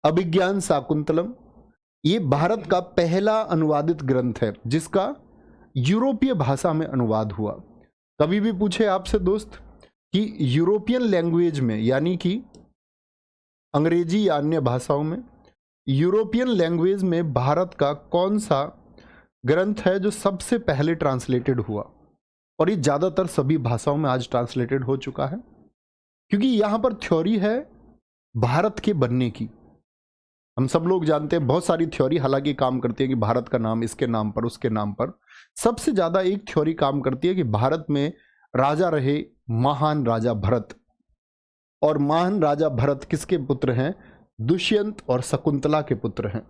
[SPEAKER 1] अभिज्ञान शाकुंतलम ये भारत का पहला अनुवादित ग्रंथ है जिसका यूरोपीय भाषा में अनुवाद हुआ। कभी भी पूछे आपसे दोस्त कि यूरोपियन लैंग्वेज में, यानी कि अंग्रेजी या अन्य भाषाओं में, यूरोपियन लैंग्वेज में भारत का कौन सा ग्रंथ है जो सबसे पहले ट्रांसलेटेड हुआ। और ये ज़्यादातर सभी भाषाओं में आज ट्रांसलेटेड हो चुका है, क्योंकि यहाँ पर थ्योरी है भारत के बनने की। हम सब लोग जानते हैं बहुत सारी थ्योरी हालांकि काम करती है कि भारत का नाम इसके नाम पर, उसके नाम पर। सबसे ज़्यादा एक थ्योरी काम करती है कि भारत में राजा रहे महान राजा भरत। और महान राजा भरत किसके पुत्र हैं? दुष्यंत और शकुंतला के पुत्र हैं।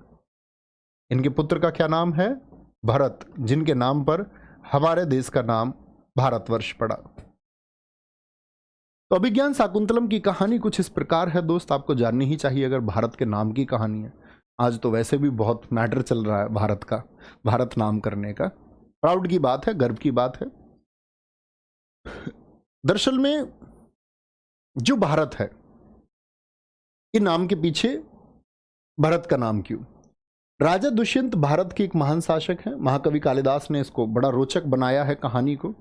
[SPEAKER 1] इनके पुत्र का क्या नाम है? भरत, जिनके नाम पर हमारे देश का नाम भारतवर्ष पड़ा। तो अभिज्ञान शाकुंतलम की कहानी कुछ इस प्रकार है दोस्त, आपको जाननी ही चाहिए अगर भारत के नाम की कहानी है। आज तो वैसे भी बहुत मैटर चल रहा है भारत का, भारत नाम करने का। प्राउड की बात है, गर्व की बात है। दरअसल में जो भारत है, ये नाम के पीछे भरत का नाम क्यों? राजा दुष्यंत भारत के एक महान शासक हैं। महाकवि कालिदास ने इसको बड़ा रोचक बनाया है कहानी को।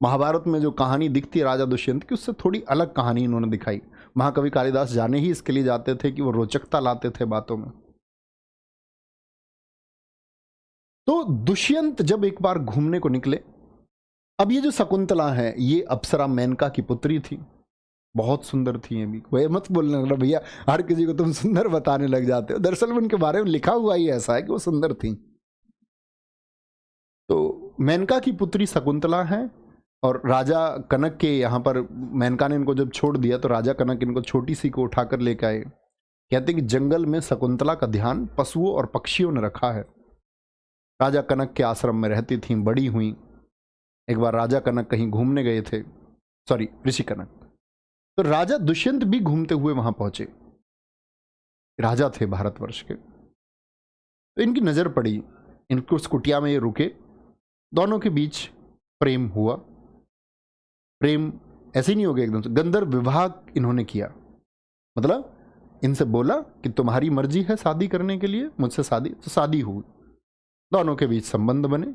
[SPEAKER 1] महाभारत में जो कहानी दिखती है राजा दुष्यंत की, उससे थोड़ी अलग कहानी इन्होंने दिखाई। महाकवि कालिदास जाने ही इसके लिए जाते थे कि वो रोचकता लाते थे बातों में। तो दुष्यंत जब एक बार घूमने को निकले, अब ये जो शकुंतला है ये अप्सरा मेनका की पुत्री थी, बहुत सुंदर थी। ये भी वह मत बोलने लगा भैया हर किसी को तुम सुंदर बताने लग जाते हो, दरअसल में उनके बारे में लिखा हुआ ही ऐसा है कि वो सुंदर थी। तो मेनका की पुत्री शकुंतला है, और राजा कनक के यहाँ पर मेनका ने इनको जब छोड़ दिया तो राजा कनक इनको छोटी सी को उठाकर लेकर आए। कहते हैं कि जंगल में शकुंतला का ध्यान पशुओं और पक्षियों ने रखा है। राजा कनक के आश्रम में रहती थीं, बड़ी हुई। एक बार राजा कनक कहीं घूमने गए थे, सॉरी ऋषि कनक, तो राजा दुष्यंत भी घूमते हुए वहां पहुंचे। राजा थे भारतवर्ष के। तो इनकी नजर पड़ी, इनको उस कुटिया में ये रुके, दोनों के बीच प्रेम हुआ। प्रेम ऐसे ही नहीं हो गया एकदम से, गंधर्व विवाह इन्होंने किया। मतलब इनसे बोला कि तुम्हारी मर्जी है शादी करने के लिए मुझसे शादी, तो शादी हुई, दोनों के बीच संबंध बने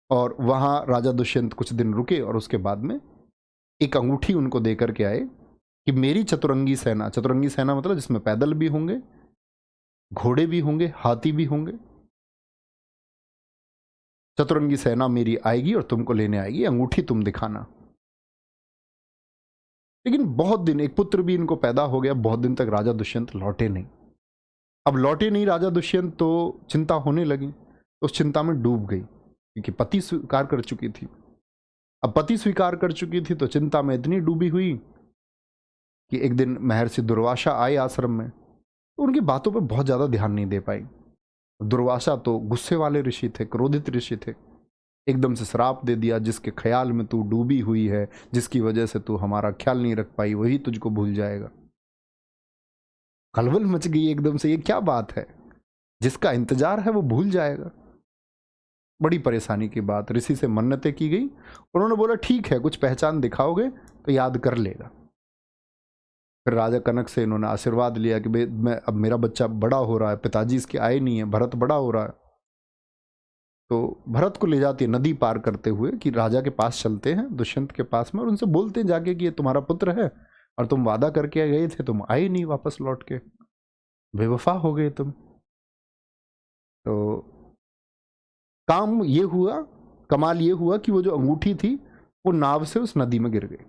[SPEAKER 1] और वहाँ राजा दुष्यंत कुछ दिन रुके और उसके बाद में एक अंगूठी उनको दे करके आए कि मेरी चतुरंगी सेना मतलब जिसमें पैदल भी होंगे, घोड़े भी होंगे, हाथी भी होंगे, चतुरंगी सेना मेरी आएगी और तुमको लेने आएगी, अंगूठी तुम दिखाना। लेकिन बहुत दिन, एक पुत्र भी इनको पैदा हो गया, बहुत दिन तक राजा दुष्यंत लौटे नहीं। अब लौटे नहीं राजा दुष्यंत तो चिंता होने लगी, तो उस चिंता में डूब गई क्योंकि पति स्वीकार कर चुकी थी। अब पति स्वीकार कर चुकी थी तो चिंता में इतनी डूबी हुई कि एक दिन महर्षि दुर्वासा आए आश्रम में, तो उनकी बातों पर बहुत ज़्यादा ध्यान नहीं दे पाई। दुर्वासा तो गुस्से वाले ऋषि थे, क्रोधित ऋषि थे, एकदम से श्राप दे दिया, जिसके ख्याल में तू डूबी हुई है, जिसकी वजह से तू हमारा ख्याल नहीं रख पाई, वही तुझको भूल जाएगा। खलबल मच गई एकदम से, ये क्या बात है, जिसका इंतजार है वो भूल जाएगा। बड़ी परेशानी की बात, ऋषि से मन्नतें की गई, उन्होंने बोला ठीक है, कुछ पहचान दिखाओगे तो याद कर लेगा। फिर राजा कनक से इन्होंने आशीर्वाद लिया कि मैं अब मेरा बच्चा बड़ा हो रहा है, पिताजी इसके आए नहीं है, भरत बड़ा हो रहा है, तो भरत को ले जाती है नदी पार करते हुए कि राजा के पास चलते हैं, दुष्यंत के पास में, और उनसे बोलते हैं जाके कि ये तुम्हारा पुत्र है और तुम वादा करके गए थे, तुम आए नहीं वापस लौट के, बेवफा हो गए तुम। तो काम ये हुआ, कमाल ये हुआ कि वो जो अंगूठी थी वो नाव से उस नदी में गिर गई,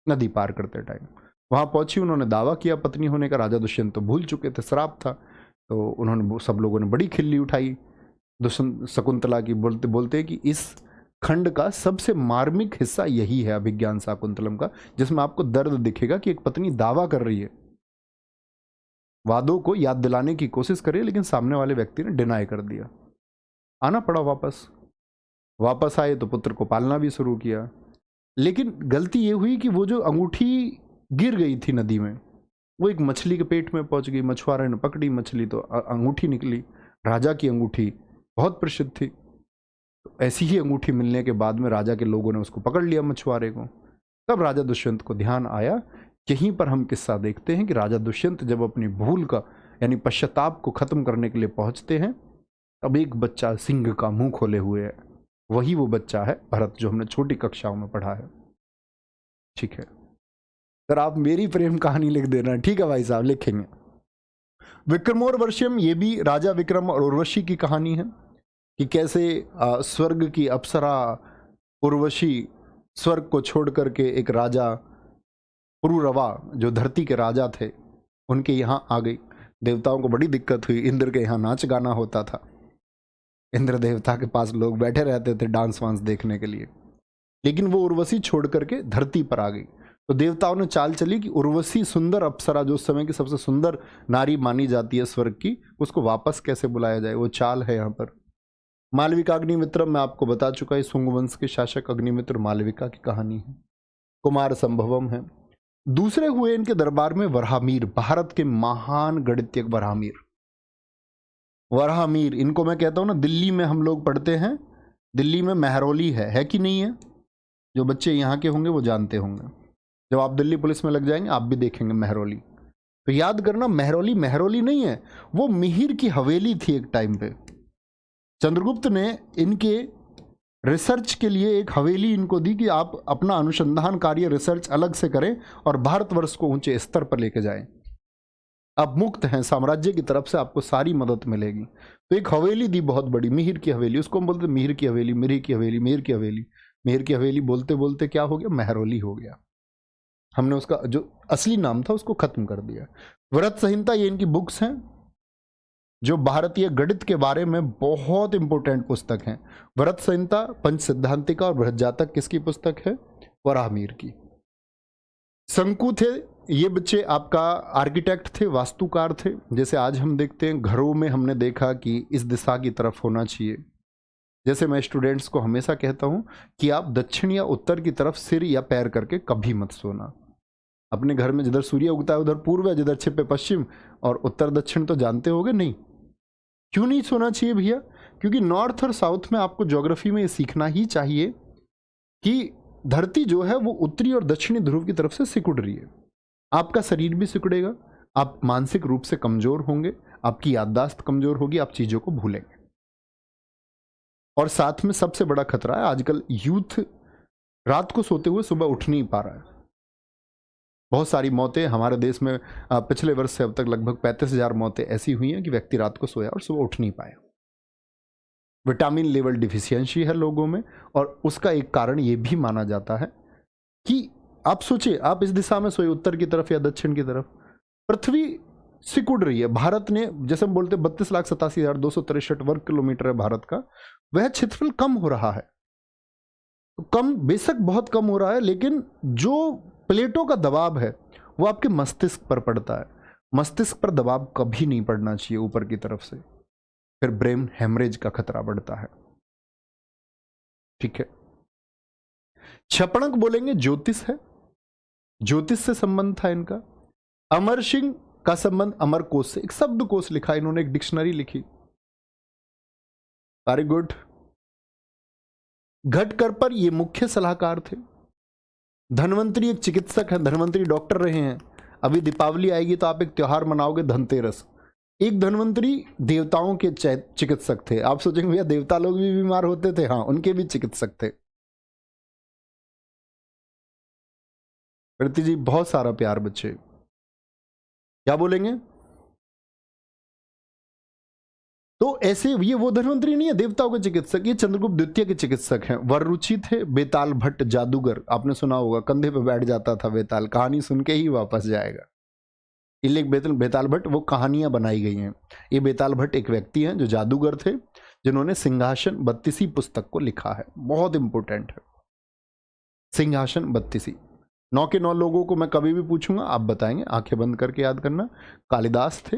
[SPEAKER 1] नदी पार करते टाइम। वहां पहुंची, उन्होंने दावा किया पत्नी होने का, राजा दुष्यंत तो भूल चुके थे, श्राप था, तो उन्होंने, सब लोगों ने बड़ी खिल्ली उठाई शकुंतला की, बोलते बोलते कि इस खंड का सबसे मार्मिक हिस्सा यही है अभिज्ञान शाकुंतलम का, जिसमें आपको दर्द दिखेगा कि एक पत्नी दावा कर रही है, वादों को याद दिलाने की कोशिश करी, लेकिन सामने वाले व्यक्ति ने डिनाई कर दिया। आना पड़ा वापस आए तो पुत्र को पालना भी शुरू किया। लेकिन गलती ये हुई कि वो जो अंगूठी गिर गई थी नदी में, वो एक मछली के पेट में पहुंच गई। मछुआरे ने पकड़ी मछली तो अंगूठी निकली। राजा की अंगूठी बहुत प्रसिद्ध थी, तो ऐसी ही अंगूठी मिलने के बाद में राजा के लोगों ने उसको पकड़ लिया, मछुआरे को। तब राजा दुष्यंत को ध्यान आया। यहीं पर हम किस्सा देखते हैं कि राजा दुष्यंत जब अपनी भूल का यानी पश्चाताप को खत्म करने के लिए पहुंचते हैं, तब एक बच्चा सिंह का मुंह खोले हुए है। वही वो बच्चा है भरत, जो हमने छोटी कक्षाओं में पढ़ा है। ठीक है सर, आप मेरी प्रेम कहानी लिख देना। ठीक है भाई साहब, लिखेंगे। विक्रमोर्वशीयम, ये भी राजा विक्रम और उर्वशी की कहानी है कि कैसे स्वर्ग की अप्सरा उर्वशी स्वर्ग को छोड़ करके एक राजा पुरुरवा, जो धरती के राजा थे, उनके यहाँ आ गई। देवताओं को बड़ी दिक्कत हुई, इंद्र के यहाँ नाच गाना होता था, इंद्र देवता के पास लोग बैठे रहते थे डांस वांस देखने के लिए, लेकिन वो उर्वशी छोड़ करके धरती पर आ गई। तो देवताओं ने चाल चली कि उर्वशी सुंदर अप्सरा, जो उस समय की सबसे सुंदर नारी मानी जाती है स्वर्ग की, उसको वापस कैसे बुलाया जाए, वो चाल है यहाँ पर। मालविका अग्निमित्र, मैं आपको बता चुका है, शुंग वंश के शासक अग्निमित्र मालविका की कहानी है। कुमार संभवम है। दूसरे हुए इनके दरबार में वराहमिहिर, भारत के महान गणितज्ञ वराहमिहिर, इनको मैं कहता हूं ना, दिल्ली में हम लोग पढ़ते हैं, दिल्ली में मेहरौली है कि नहीं है? जो बच्चे यहाँ के होंगे वो जानते होंगे। जब आप दिल्ली पुलिस में लग जाएंगे आप भी देखेंगे मेहरौली। तो याद करना, मेहरौली नहीं है, वो मिहिर की हवेली थी एक टाइम पे। चंद्रगुप्त ने इनके रिसर्च के लिए एक हवेली इनको दी कि आप अपना अनुसंधान कार्य, रिसर्च अलग से करें और भारतवर्ष को ऊंचे स्तर पर लेके जाएं। आप मुक्त हैं, साम्राज्य की तरफ से आपको सारी मदद मिलेगी। तो एक हवेली दी बहुत बड़ी, मिहिर की हवेली, उसको हम बोलते मिहिर की हवेली, मिहिर की हवेली, मिहिर की हवेली। मिहिर की हवेली बोलते बोलते क्या हो गया, मेहरौली हो गया। हमने उसका जो असली नाम था उसको खत्म कर दिया। व्रत संहिता, ये इनकी बुक्स हैं जो भारतीय गणित के बारे में बहुत इंपॉर्टेंट पुस्तक हैं। व्रत संहिता, पंच सिद्धांतिका और बृहज्जातक किसकी पुस्तक है? वराहमिहिर की। शंकु थे, ये बच्चे आपका आर्किटेक्ट थे, वास्तुकार थे। जैसे आज हम देखते हैं घरों में, हमने देखा कि इस दिशा की तरफ होना चाहिए। जैसे मैं स्टूडेंट्स को हमेशा कहता हूं कि आप दक्षिण या उत्तर की तरफ सिर या पैर करके कभी मत सोना। अपने घर में जिधर सूर्य उगता है उधर पूर्व है, जिधर छिपे पश्चिम, और उत्तर दक्षिण तो जानते होगे नहीं। क्यों नहीं सोना चाहिए भैया? क्योंकि नॉर्थ और साउथ में आपको ज्योग्राफी में ये सीखना ही चाहिए कि धरती जो है वो उत्तरी और दक्षिणी ध्रुव की तरफ से सिकुड़ रही है। आपका शरीर भी सिकुड़ेगा, आप मानसिक रूप से कमजोर होंगे, आपकी याददाश्त कमजोर होगी, आप चीजों को भूलेंगे। और साथ में सबसे बड़ा खतरा है, आजकल यूथ रात को सोते हुए सुबह उठ नहीं पा रहा है। बहुत सारी मौतें हमारे देश में पिछले वर्ष से अब तक लगभग 35,000 मौतें ऐसी हुई हैं कि व्यक्ति रात को सोया और सुबह उठ नहीं पाया। विटामिन लेवल डिफिशियंसी है लोगों में, और उसका एक कारण ये भी माना जाता है कि आप सोचिए, आप इस दिशा में सोए, उत्तर की तरफ या दक्षिण की तरफ, पृथ्वी सिकुड़ रही है। भारत ने, जैसे हम बोलते 32,87,263 वर्ग किलोमीटर है भारत का, वह क्षेत्रफल कम हो रहा है। तो कम, बेशक बहुत कम हो रहा है, लेकिन जो प्लेटों का दबाव है वो आपके मस्तिष्क पर पड़ता है। मस्तिष्क पर दबाव कभी नहीं पड़ना चाहिए ऊपर की तरफ से, फिर ब्रेन हेमरेज का खतरा बढ़ता है। ठीक है। क्षपणक बोलेंगे ज्योतिष है, ज्योतिष से संबंध था इनका। अमर सिंह का संबंध अमर कोश से, एक शब्द कोश लिखा इन्होंने, एक डिक्शनरी लिखी। Very good. घटकर पर ये मुख्य सलाहकार थे। धनवंतरी एक चिकित्सक है, धनवंतरी डॉक्टर रहे हैं। अभी दीपावली आएगी तो आप एक त्योहार मनाओगे, धनतेरस। एक धनवंतरी देवताओं के चिकित्सक थे। आप सोचेंगे भैया देवता लोग भी बीमार होते थे? हाँ, उनके भी चिकित्सक थे। कृति जी बहुत सारा प्यार बच्चे, क्या बोलेंगे? तो ऐसे ये वो धनवंतरी नहीं है, देवताओं के चिकित्सक। ये चंद्रगुप्त द्वितीय के चिकित्सक हैं। वररुचि थे, बेताल भट्ट जादूगर, आपने सुना होगा, कंधे पे बैठ जाता था बेताल, कहानी सुन के ही वापस जाएगा। इलेक बेताल भट्ट, वो कहानियां बनाई गई हैं। ये बेताल भट्ट एक व्यक्ति हैं जो जादूगर थे, जिन्होंने सिंहासन 32 पुस्तक को लिखा है। बहुत इंपॉर्टेंट है सिंहासन 32। 9 के 9 लोगों को मैं कभी भी पूछूंगा, आप बताएंगे, आंखें बंद करके याद करना। कालिदास थे,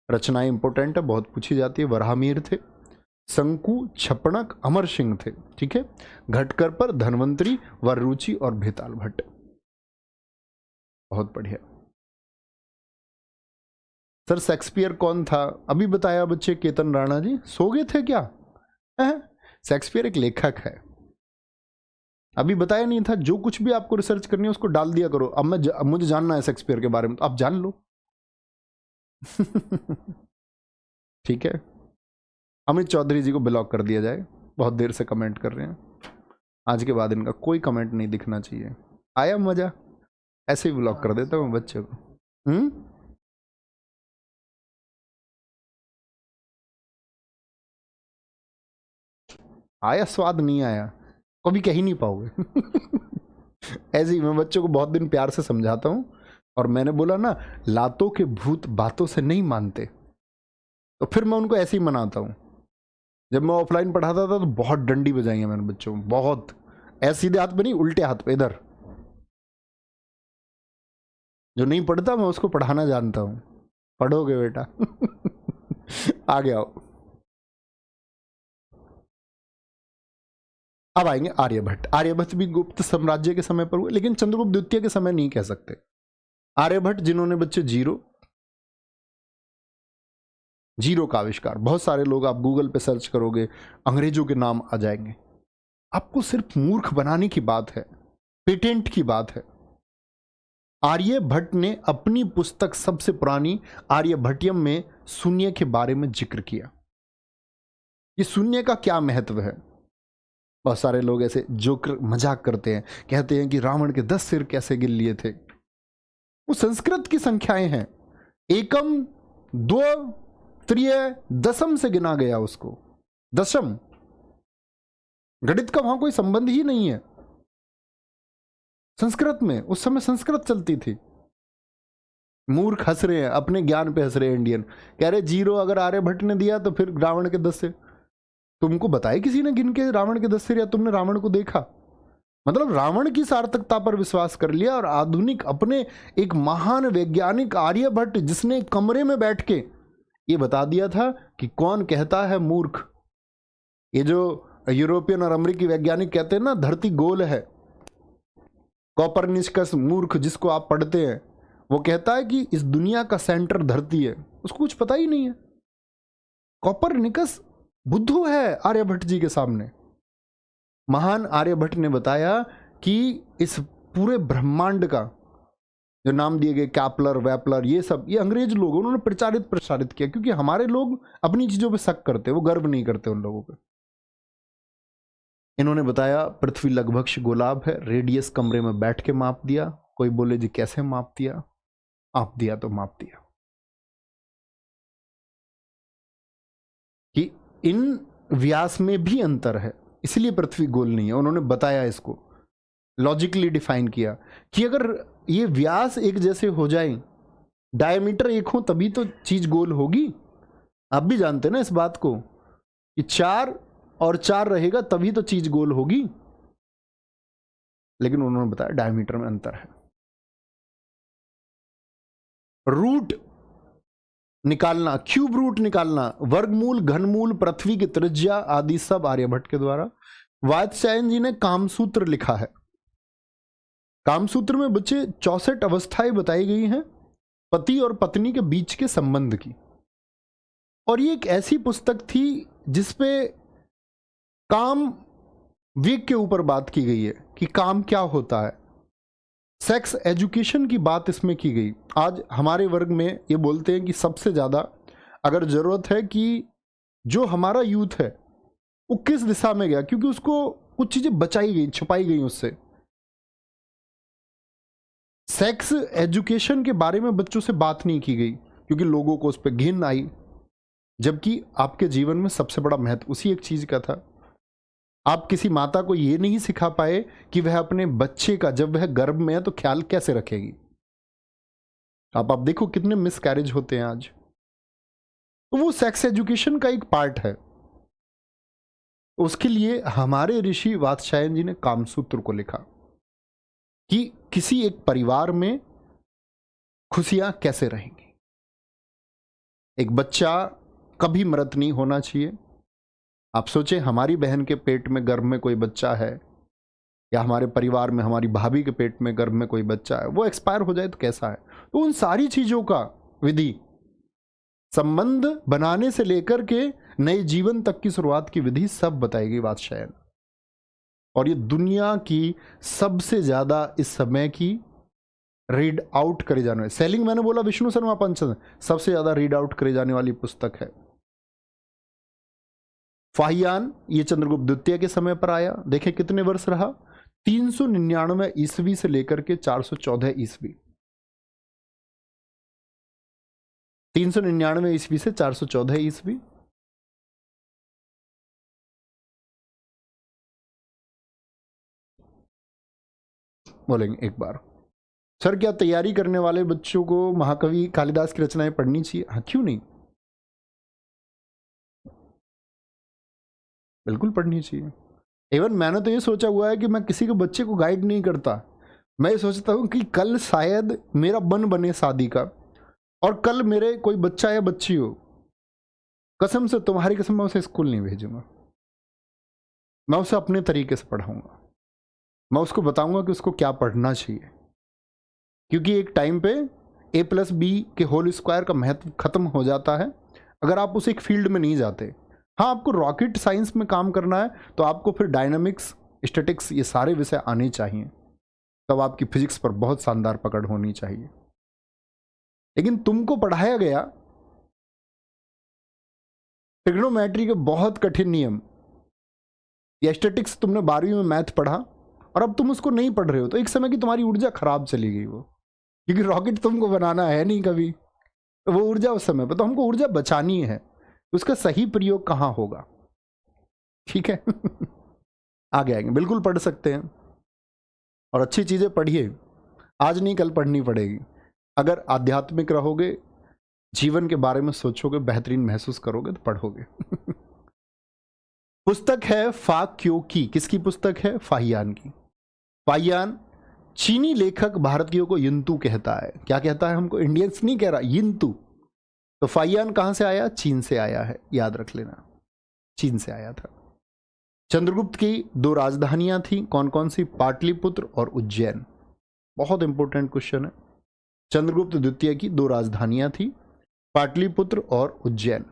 [SPEAKER 1] रचनाएं इंपॉर्टेंट है, बहुत पूछी जाती है। वराहमीर थे, शंकु, छपणक, अमर सिंह थे। ठीक है। घटकर पर, धनवंतरी, वररुचि और बेताल भट्ट। बहुत बढ़िया। सर शेक्सपियर कौन था? अभी बताया बच्चे, केतन राणा जी। सो गए थे क्या? शेक्सपियर एक लेखक है, अभी बताया नहीं था। जो कुछ भी आपको रिसर्च करनी है उसको डाल दिया करो। अब मुझे जानना है शेक्सपियर के बारे में, तो आप जान लो। ठीक है। अमित चौधरी जी को ब्लॉक कर दिया जाए, बहुत देर से कमेंट कर रहे हैं। आज के बाद इनका कोई कमेंट नहीं दिखना चाहिए। आया मजा? ऐसे ही ब्लॉक कर देता हूँ बच्चे को। आया स्वाद? नहीं आया, कभी कह ही नहीं पाओगे। ऐसे ही मैं बच्चों को बहुत दिन प्यार से समझाता हूँ, और मैंने बोला ना, लातों के भूत बातों से नहीं मानते, तो फिर मैं उनको ऐसे ही मनाता हूँ। जब मैं ऑफलाइन पढ़ाता था तो बहुत डंडी बजाई है मैंने बच्चों को, बहुत। ऐसे सीधे हाथ पे नहीं, उल्टे हाथ पे, इधर। जो नहीं पढ़ता मैं उसको पढ़ाना जानता हूँ। पढ़ोगे बेटा? आगे आओ। अब आएंगे आर्यभट्ट। आर्यभट्ट भी गुप्त साम्राज्य के समय पर हुए, लेकिन चंद्रगुप्त द्वितीय के समय नहीं कह सकते। आर्यभट्ट जिन्होंने बच्चे जीरो का आविष्कार, बहुत सारे लोग, आप गूगल पे सर्च करोगे अंग्रेजों के नाम आ जाएंगे। आपको सिर्फ मूर्ख बनाने की बात है, पेटेंट की बात है। आर्यभट्ट ने अपनी पुस्तक सबसे पुरानी आर्यभट्टियम में शून्य के बारे में जिक्र किया। ये शून्य का क्या महत्व है? बहुत सारे लोग ऐसे जोकर मजाक करते हैं, कहते हैं कि रावण के 10 सिर कैसे गिन लिए थे। वो संस्कृत की संख्याएं हैं, एकम, द्व, त्रिय, दशम से गिना गया उसको। दशम, गणित का वहां कोई संबंध ही नहीं है। संस्कृत में, उस समय संस्कृत चलती थी। मूर्ख हंस रहे हैं, अपने ज्ञान पे हंस रहे हैं इंडियन, कह रहे 0 अगर आर्यभट्ट ने दिया तो फिर रावण के 10 सिर। तुमको बताए किसी ने गिन के रावण के 10 सिर, या तुमने रावण को देखा? मतलब रावण की सार्थकता पर विश्वास कर लिया, और आधुनिक अपने एक महान वैज्ञानिक आर्यभट्ट, जिसने कमरे में बैठ के ये बता दिया था कि कौन कहता है मूर्ख। ये जो यूरोपियन और अमेरिकी वैज्ञानिक कहते हैं ना धरती गोल है, कोपरनिकस मूर्ख जिसको आप पढ़ते हैं, वो कहता है कि इस दुनिया का सेंटर धरती है। उसको कुछ पता ही नहीं है। कोपरनिकस बुद्धू है आर्यभट्ट जी के सामने। महान आर्यभट्ट ने बताया कि इस पूरे ब्रह्मांड का जो नाम दिए गए कैपलर वैपलर, ये सब ये अंग्रेज लोग, उन्होंने प्रचारित किया, क्योंकि हमारे लोग अपनी चीजों पे शक करते, वो गर्व नहीं करते उन लोगों पे। इन्होंने बताया पृथ्वी लगभग गोलाब है, रेडियस कमरे में बैठ के माप दिया। कोई बोले जी कैसे माप दिया? आप दिया तो माप दिया कि इन व्यास में भी अंतर है, इसलिए पृथ्वी गोल नहीं है। उन्होंने बताया, इसको लॉजिकली डिफाइन किया कि अगर ये व्यास एक जैसे हो जाए, डायमीटर एक हो, तभी तो चीज गोल होगी। आप भी जानते हैं ना इस बात को कि 4 और 4 रहेगा तभी तो चीज गोल होगी। लेकिन उन्होंने बताया डायमीटर में अंतर है। रूट निकालना, क्यूब रूट निकालना, वर्गमूल, घनमूल, पृथ्वी की त्रिज्या आदि सब आर्यभट्ट के द्वारा। वात्स्यायन जी ने कामसूत्र लिखा है। कामसूत्र में बच्चे 64 अवस्थाएं बताई गई हैं पति और पत्नी के बीच के संबंध की। और ये एक ऐसी पुस्तक थी जिसपे काम वेग के ऊपर बात की गई है कि काम क्या होता है। सेक्स एजुकेशन की बात इसमें की गई। आज हमारे वर्ग में ये बोलते हैं कि सबसे ज़्यादा अगर ज़रूरत है कि जो हमारा यूथ है वो किस दिशा में गया, क्योंकि उसको कुछ चीज़ें बचाई गई, छुपाई गई उससे। सेक्स एजुकेशन के बारे में बच्चों से बात नहीं की गई क्योंकि लोगों को उस पर घिन आई, जबकि आपके जीवन में सबसे बड़ा महत्व उसी एक चीज़ का था। आप किसी माता को ये नहीं सिखा पाए कि वह अपने बच्चे का जब वह गर्भ में है तो ख्याल कैसे रखेगी। आप देखो कितने मिसकैरेज होते हैं आज। तो वो सेक्स एजुकेशन का एक पार्ट है। उसके लिए हमारे ऋषि वात्स्यायन जी ने कामसूत्र को लिखा कि किसी एक परिवार में खुशियां कैसे रहेंगी। एक बच्चा कभी मृत नहीं होना चाहिए। आप सोचें, हमारी बहन के पेट में गर्भ में कोई बच्चा है, या हमारे परिवार में हमारी भाभी के पेट में गर्भ में कोई बच्चा है, वो एक्सपायर हो जाए तो कैसा है। तो उन सारी चीजों का विधि, संबंध बनाने से लेकर के नए जीवन तक की शुरुआत की विधि सब बताई गई वात्स्यायन। और ये दुनिया की सबसे ज्यादा इस समय की रीड आउट करे जाने वाली, सेलिंग मैंने बोला विष्णु शर्मा पंचन, सबसे ज्यादा रीड आउट करे जाने वाली पुस्तक है। फाहियान ये चंद्रगुप्त द्वितीय के समय पर आया। देखे कितने वर्ष रहा, 399 ईस्वी से लेकर के 414 ईस्वी। 399 ईस्वी से 414 ईस्वी। बोलेंगे एक बार, सर क्या तैयारी करने वाले बच्चों को महाकवि कालिदास की रचनाएं पढ़नी चाहिए? हाँ, क्यों नहीं, बिल्कुल पढ़नी चाहिए। इवन मैंने तो ये सोचा हुआ है कि मैं किसी के बच्चे को गाइड नहीं करता। मैं ये सोचता हूँ कि कल शायद मेरा बन बने शादी का, और कल मेरे कोई बच्चा या बच्ची हो, कसम से, तुम्हारी कसम, मैं उसे स्कूल नहीं भेजूंगा। मैं उसे अपने तरीके से पढ़ाऊंगा। मैं उसको बताऊंगा कि उसको क्या पढ़ना चाहिए, क्योंकि एक टाइम पे a+b के होल स्क्वायर का महत्व खत्म हो जाता है अगर आप उस एक फील्ड में नहीं जाते। हाँ, आपको रॉकेट साइंस में काम करना है तो आपको फिर डायनामिक्स, स्टैटिक्स, ये सारे विषय आने चाहिए, तब आपकी फिजिक्स पर बहुत शानदार पकड़ होनी चाहिए। लेकिन तुमको पढ़ाया गया ट्रिग्नोमेट्री के बहुत कठिन नियम, या स्टैटिक्स तुमने 12वीं में मैथ पढ़ा और अब तुम उसको नहीं पढ़ रहे हो, तो एक समय की तुम्हारी ऊर्जा खराब चली गई वो, क्योंकि रॉकेट तुमको बनाना है नहीं कभी, तो वो ऊर्जा उस समय पर, तो हमको ऊर्जा बचानी है, उसका सही प्रयोग कहाँ होगा। ठीक है आगे आएंगे, बिल्कुल पढ़ सकते हैं, और अच्छी चीजें पढ़िए, आज नहीं कल पढ़नी पड़ेगी। अगर आध्यात्मिक रहोगे, जीवन के बारे में सोचोगे, बेहतरीन महसूस करोगे तो पढ़ोगे पुस्तक है फा क्यों की, किसकी पुस्तक है? फाहियान की। फाहियान चीनी लेखक भारतीयों को यिंतु कहता है। क्या कहता है? हमको इंडियंस नहीं कह रहा, यिंतु। तो फाहियान कहां से आया? चीन से आया है, याद रख लेना, चीन से आया था। चंद्रगुप्त की 2 राजधानियां थी, कौन कौन सी? पाटलिपुत्र और उज्जैन। बहुत इंपॉर्टेंट क्वेश्चन है। चंद्रगुप्त द्वितीय की 2 राजधानियां थी, पाटलिपुत्र और उज्जैन।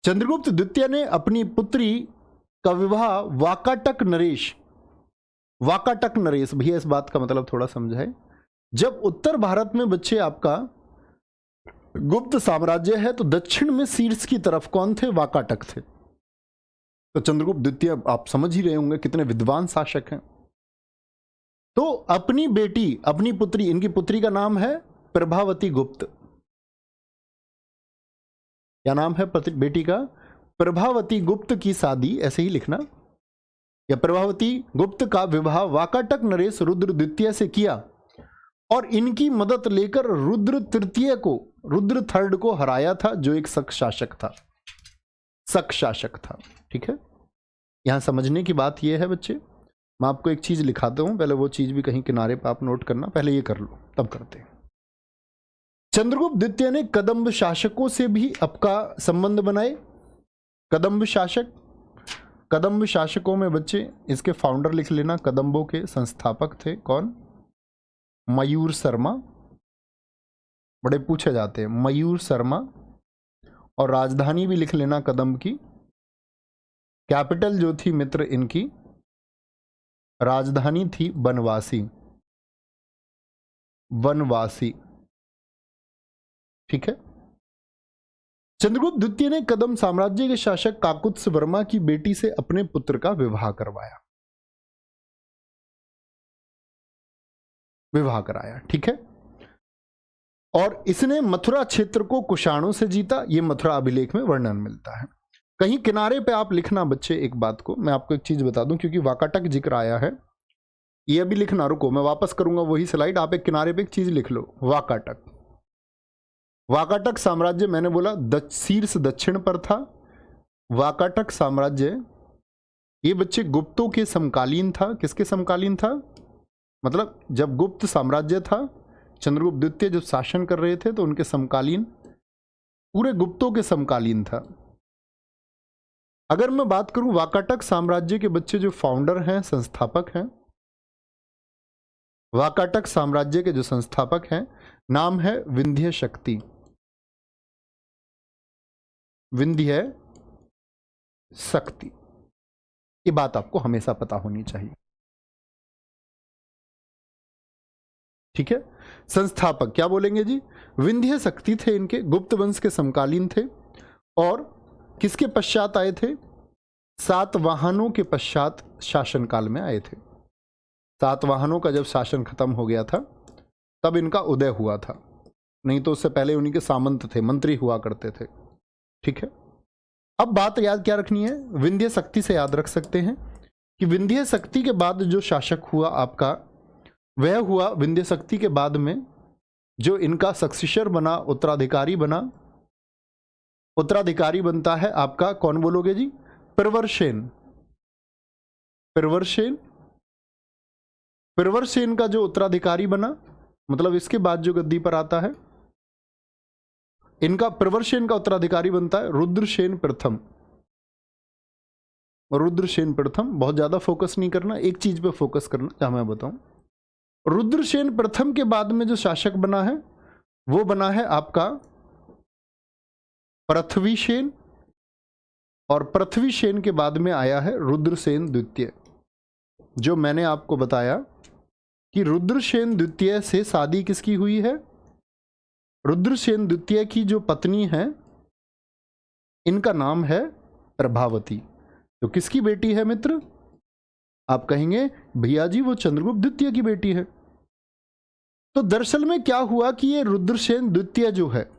[SPEAKER 1] चंद्रगुप्त द्वितीय ने अपनी पुत्री का विवाह वाकाटक नरेश वाकाटक नरेश, भैया इस बात का मतलब थोड़ा समझाए। जब उत्तर भारत में बच्चे आपका गुप्त साम्राज्य है तो दक्षिण में शीर्ष की तरफ कौन थे? वाकाटक थे। तो चंद्रगुप्त द्वितीय आप समझ ही रहे होंगे कितने विद्वान शासक हैं। तो अपनी बेटी, अपनी पुत्री, इनकी पुत्री का नाम है प्रभावती गुप्त। क्या नाम है बेटी का? प्रभावती गुप्त की शादी, ऐसे ही लिखना, या प्रभावती गुप्त का विवाह वाकाटक नरेश रुद्र द्वितीय से किया और इनकी मदद लेकर रुद्र तृतीय को, रुद्र थर्ड को हराया था, जो एक शक शासक था, शक शासक था। ठीक है, यहां समझने की बात यह है बच्चे, मैं आपको एक चीज लिखाता हूं, पहले वो चीज भी कहीं किनारे पर आप नोट करना, पहले ये कर लो तब करते हैं। चंद्रगुप्त द्वितीय ने कदम्ब शासकों से भी आपका संबंध बनाए। कदम्ब शासक, कदम्ब शासकों में बच्चे इसके फाउंडर लिख लेना, कदम्बों के संस्थापक थे कौन? मयूर शर्मा, बड़े पूछे जाते हैं, मयूर शर्मा। और राजधानी भी लिख लेना कदम्ब की, कैपिटल जो थी मित्र इनकी, राजधानी थी बनवासी, वनवासी। ठीक है, चंद्रगुप्त द्वितीय ने कदम्ब साम्राज्य के शासक काकुत्स वर्मा की बेटी से अपने पुत्र का विवाह करवाया, विवाह कराया। ठीक है, और इसने मथुरा क्षेत्र को कुषाणों से जीता, यह मथुरा अभिलेख में वर्णन मिलता है। कहीं किनारे पे आप लिखना बच्चे एक बात को, मैं आपको एक चीज बता दूं, क्योंकि वाकाटक जिक्र आया है, ये अभी लिखना, रुको मैं वापस करूंगा वही स्लाइड, आप एक किनारे पे एक चीज लिख लो, वाकाटक। वाकाटक साम्राज्य मैंने बोला शीर्ष दक्षिण पर था। वाकाटक साम्राज्य ये बच्चे गुप्तों के समकालीन था। किसके समकालीन था? मतलब जब गुप्त साम्राज्य था, चंद्रगुप्त द्वितीय जो शासन कर रहे थे, तो उनके समकालीन, पूरे गुप्तों के समकालीन था। अगर मैं बात करूं वाकाटक साम्राज्य के बच्चे जो फाउंडर हैं, संस्थापक हैं, वाकाटक साम्राज्य के जो संस्थापक हैं, नाम है विंध्य शक्ति, विंध्य शक्ति। ये बात आपको हमेशा पता होनी चाहिए। ठीक है, संस्थापक क्या बोलेंगे जी? विंध्य शक्ति थे इनके, गुप्त वंश के समकालीन थे, और किसके पश्चात आए थे? सातवाहनों के पश्चात शासनकाल में आए थे। सातवाहनों का जब शासन खत्म हो गया था तब इनका उदय हुआ था, नहीं तो उससे पहले उन्हीं के सामंत थे, मंत्री हुआ करते थे। ठीक है, अब बात याद क्या रखनी है? विंध्य शक्ति से याद रख सकते हैं कि विंध्य शक्ति के बाद जो शासक हुआ आपका, वह हुआ विंध्य शक्ति के बाद में जो इनका सक्सेसर बना, उत्तराधिकारी बना, उत्तराधिकारी बनता है आपका, कौन बोलोगे जी? प्रवरसेन। प्रवरसेन, प्रवरसेन का जो उत्तराधिकारी बना, मतलब इसके बाद जो गद्दी पर आता है, इनका प्रवरसेन का उत्तराधिकारी बनता है रुद्रसेन प्रथम। रुद्रसेन प्रथम, बहुत ज्यादा फोकस नहीं करना, एक चीज पे फोकस करना जहां मैं बताऊं। रुद्रसेन प्रथम के बाद में जो शासक बना है वो बना है आपका पृथ्वीसेन, और पृथ्वीसेन के बाद में आया है रुद्रसेन द्वितीय। जो मैंने आपको बताया कि रुद्रसेन द्वितीय से शादी किसकी हुई है? रुद्रसेन द्वितीय की जो पत्नी है इनका नाम है प्रभावती। तो किसकी बेटी है मित्र? आप कहेंगे भैया जी वो चंद्रगुप्त द्वितीय की बेटी है। तो दरअसल में क्या हुआ कि ये रुद्रसेन द्वितीय जो है,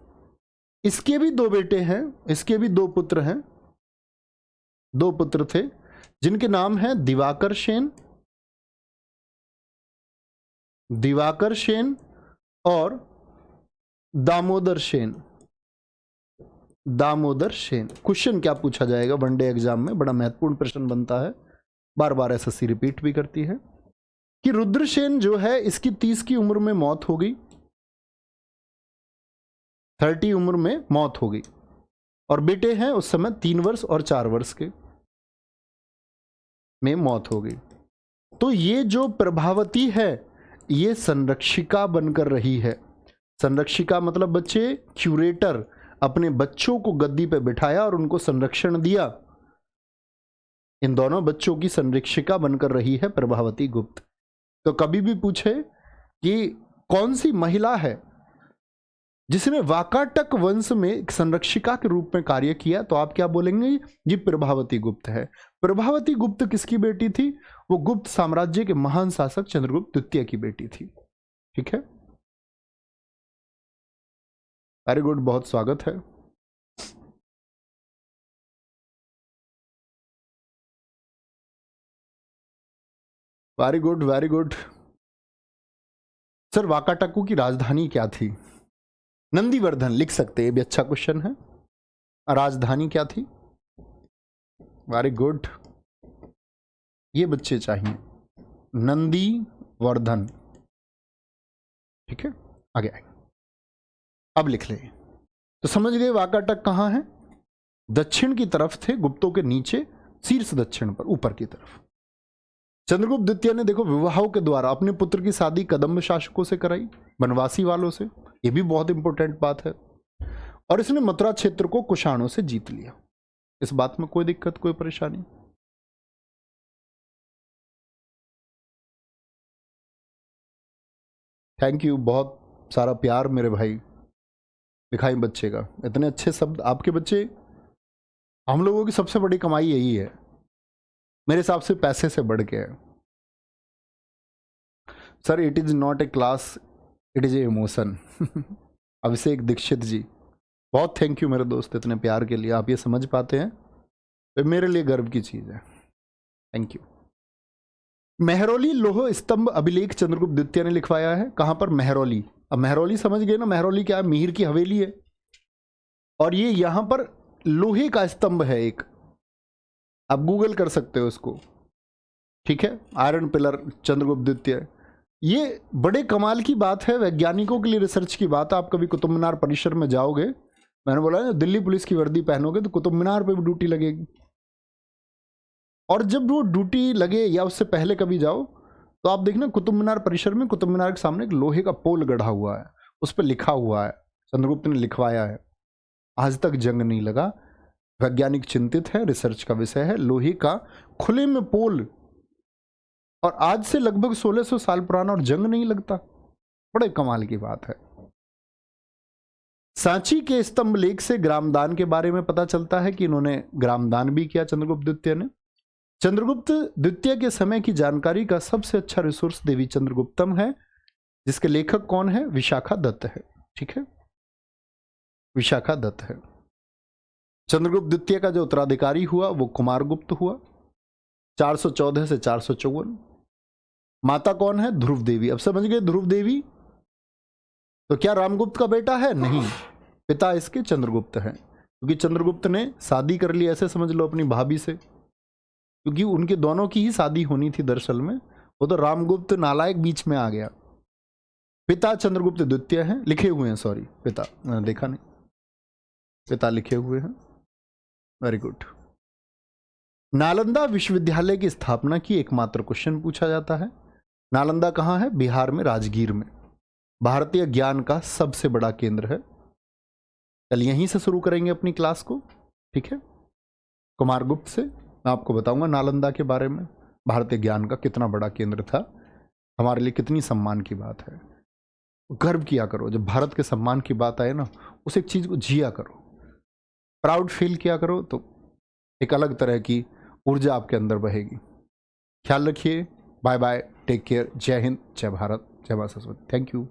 [SPEAKER 1] इसके भी दो बेटे हैं, इसके भी दो पुत्र हैं, दो पुत्र थे जिनके नाम है दिवाकर सेन, दिवाकर सेन और दामोदर सेन। दामोदर सेन। क्वेश्चन क्या पूछा जाएगा वनडे एग्जाम में, बड़ा महत्वपूर्ण प्रश्न बनता है, बार बार एसएससी रिपीट भी करती है कि रुद्रसेन जो है इसकी 30 की उम्र में मौत हो गई, 30 उम्र में मौत हो गई, और बेटे हैं उस समय 3 वर्ष और 4 वर्ष के, में मौत हो गई। तो ये जो प्रभावती है ये संरक्षिका बनकर रही है। संरक्षिका मतलब बच्चे, क्यूरेटर, अपने बच्चों को गद्दी पे बिठाया और उनको संरक्षण दिया। इन दोनों बच्चों की संरक्षिका बनकर रही है प्रभावती गुप्त। तो कभी भी पूछे कि कौन सी महिला है जिसने वाकाटक वंश में एक संरक्षिका के रूप में कार्य किया, तो आप क्या बोलेंगे? ये प्रभावती गुप्त है। प्रभावती गुप्त किसकी बेटी थी? वो गुप्त साम्राज्य के महान शासक चंद्रगुप्त द्वितीय की बेटी थी। ठीक है, वेरी गुड, बहुत स्वागत है। Very good very good. Sir वाकाटकू की राजधानी क्या थी? नंदीवर्धन लिख सकते हैं, ये भी अच्छा क्वेश्चन है। राजधानी क्या थी? वेरी गुड, ये बच्चे चाहिए, नंदीवर्धन। ठीक है, आगे आगे अब लिख ले। तो समझ गए वाकाटक कहां है? दक्षिण की तरफ थे, गुप्तों के नीचे, शीर्ष दक्षिण पर, ऊपर की तरफ। चंद्रगुप्त द्वितीय ने देखो विवाहों के द्वारा अपने पुत्र की शादी कदम्ब शासकों से कराई, बनवासी वालों से, ये भी बहुत इंपॉर्टेंट बात है। और इसने मथुरा क्षेत्र को कुषाणों से जीत लिया। इस बात में कोई दिक्कत, कोई परेशानी? थैंक यू, बहुत सारा प्यार मेरे भाई दिखाई बच्चे का, इतने अच्छे शब्द आपके बच्चे। हम लोगों की सबसे बड़ी कमाई यही है मेरे हिसाब से, पैसे से बढ़ के है। Sir it is not a class, it is an emotion. Abhishek Dikshit ji, बहुत थैंक यू मेरे दोस्त, इतने प्यार के लिए। आप ये समझ पाते हैं तो मेरे लिए गर्व की चीज है। Thank you. मेहरौली लोह स्तंभ अभिलेख चंद्रगुप्त द्वितीय ने लिखवाया है। कहां पर? मेहरौली। अब मेहरौली समझ गए ना, मेहरौली क्या है? मिहिर की हवेली है। और ये यहां पर लोहे का स्तंभ है एक, आप गूगल कर सकते हो उसको। ठीक है, आयरन पिलर चंद्रगुप्त द्वितीय। ये बड़े कमाल की बात है, वैज्ञानिकों के लिए रिसर्च की बात है। आप कभी कुतुब मीनार परिसर में जाओगे, मैंने बोला ना दिल्ली पुलिस की वर्दी पहनोगे तो कुतुब मीनार पे भी ड्यूटी लगेगी। और जब वो ड्यूटी लगे या उससे पहले कभी जाओ तो आप देखना कुतुब मीनार परिसर में, कुतुब मीनार के सामने एक लोहे का पोल गढ़ा हुआ है, उस पर लिखा हुआ है, चंद्रगुप्त ने लिखवाया है। आज तक जंग नहीं लगा, वैज्ञानिक चिंतित है, रिसर्च का विषय है। लोहे का खुले में पोल, और आज से लगभग 1600 साल पुराना, और जंग नहीं लगता। बड़े कमाल की बात है। सांची के स्तंभ लेख से ग्रामदान के बारे में पता चलता है कि इन्होंने ग्रामदान भी किया चंद्रगुप्त द्वितीय ने। चंद्रगुप्त द्वितीय के समय की जानकारी का सबसे अच्छा रिसोर्स देवी चंद्रगुप्तम है, जिसके लेखक कौन है? विशाखा दत्त है। ठीक है, विशाखा दत्त है। चंद्रगुप्त द्वितीय का जो उत्तराधिकारी हुआ वो कुमारगुप्त हुआ, 414 से 454। माता कौन है? ध्रुव देवी। अब समझ गए ध्रुव देवी? तो क्या रामगुप्त का बेटा है? नहीं, पिता इसके चंद्रगुप्त है, क्योंकि चंद्रगुप्त ने शादी कर ली, ऐसे समझ लो, अपनी भाभी से, क्योंकि उनके दोनों की ही शादी होनी थी दरअसल में। वो तो रामगुप्त नालायक बीच में आ गया। पिता चंद्रगुप्त द्वितीय हैं, लिखे हुए हैं, सॉरी पिता, मैंने देखा नहीं, पिता लिखे हुए हैं। Very good. नालंदा विश्वविद्यालय की स्थापना की एकमात्र क्वेश्चन पूछा जाता है। नालंदा कहाँ है? बिहार में, राजगीर में। भारतीय ज्ञान का सबसे बड़ा केंद्र है। कल यहीं से शुरू करेंगे अपनी क्लास को। ठीक है, कुमारगुप्त से मैं आपको बताऊंगा नालंदा के बारे में, भारतीय ज्ञान का कितना बड़ा केंद्र था, हमारे लिए कितनी सम्मान की बात है। गर्व किया करो जब भारत के सम्मान की बात आए ना, उस एक चीज को जिया करो, प्राउड फील किया करो, तो एक अलग तरह की ऊर्जा आपके अंदर बहेगी। ख्याल रखिए, बाय बाय, टेक केयर, जय हिंद, जय भारत, जय मां सरस्वती। Thank you.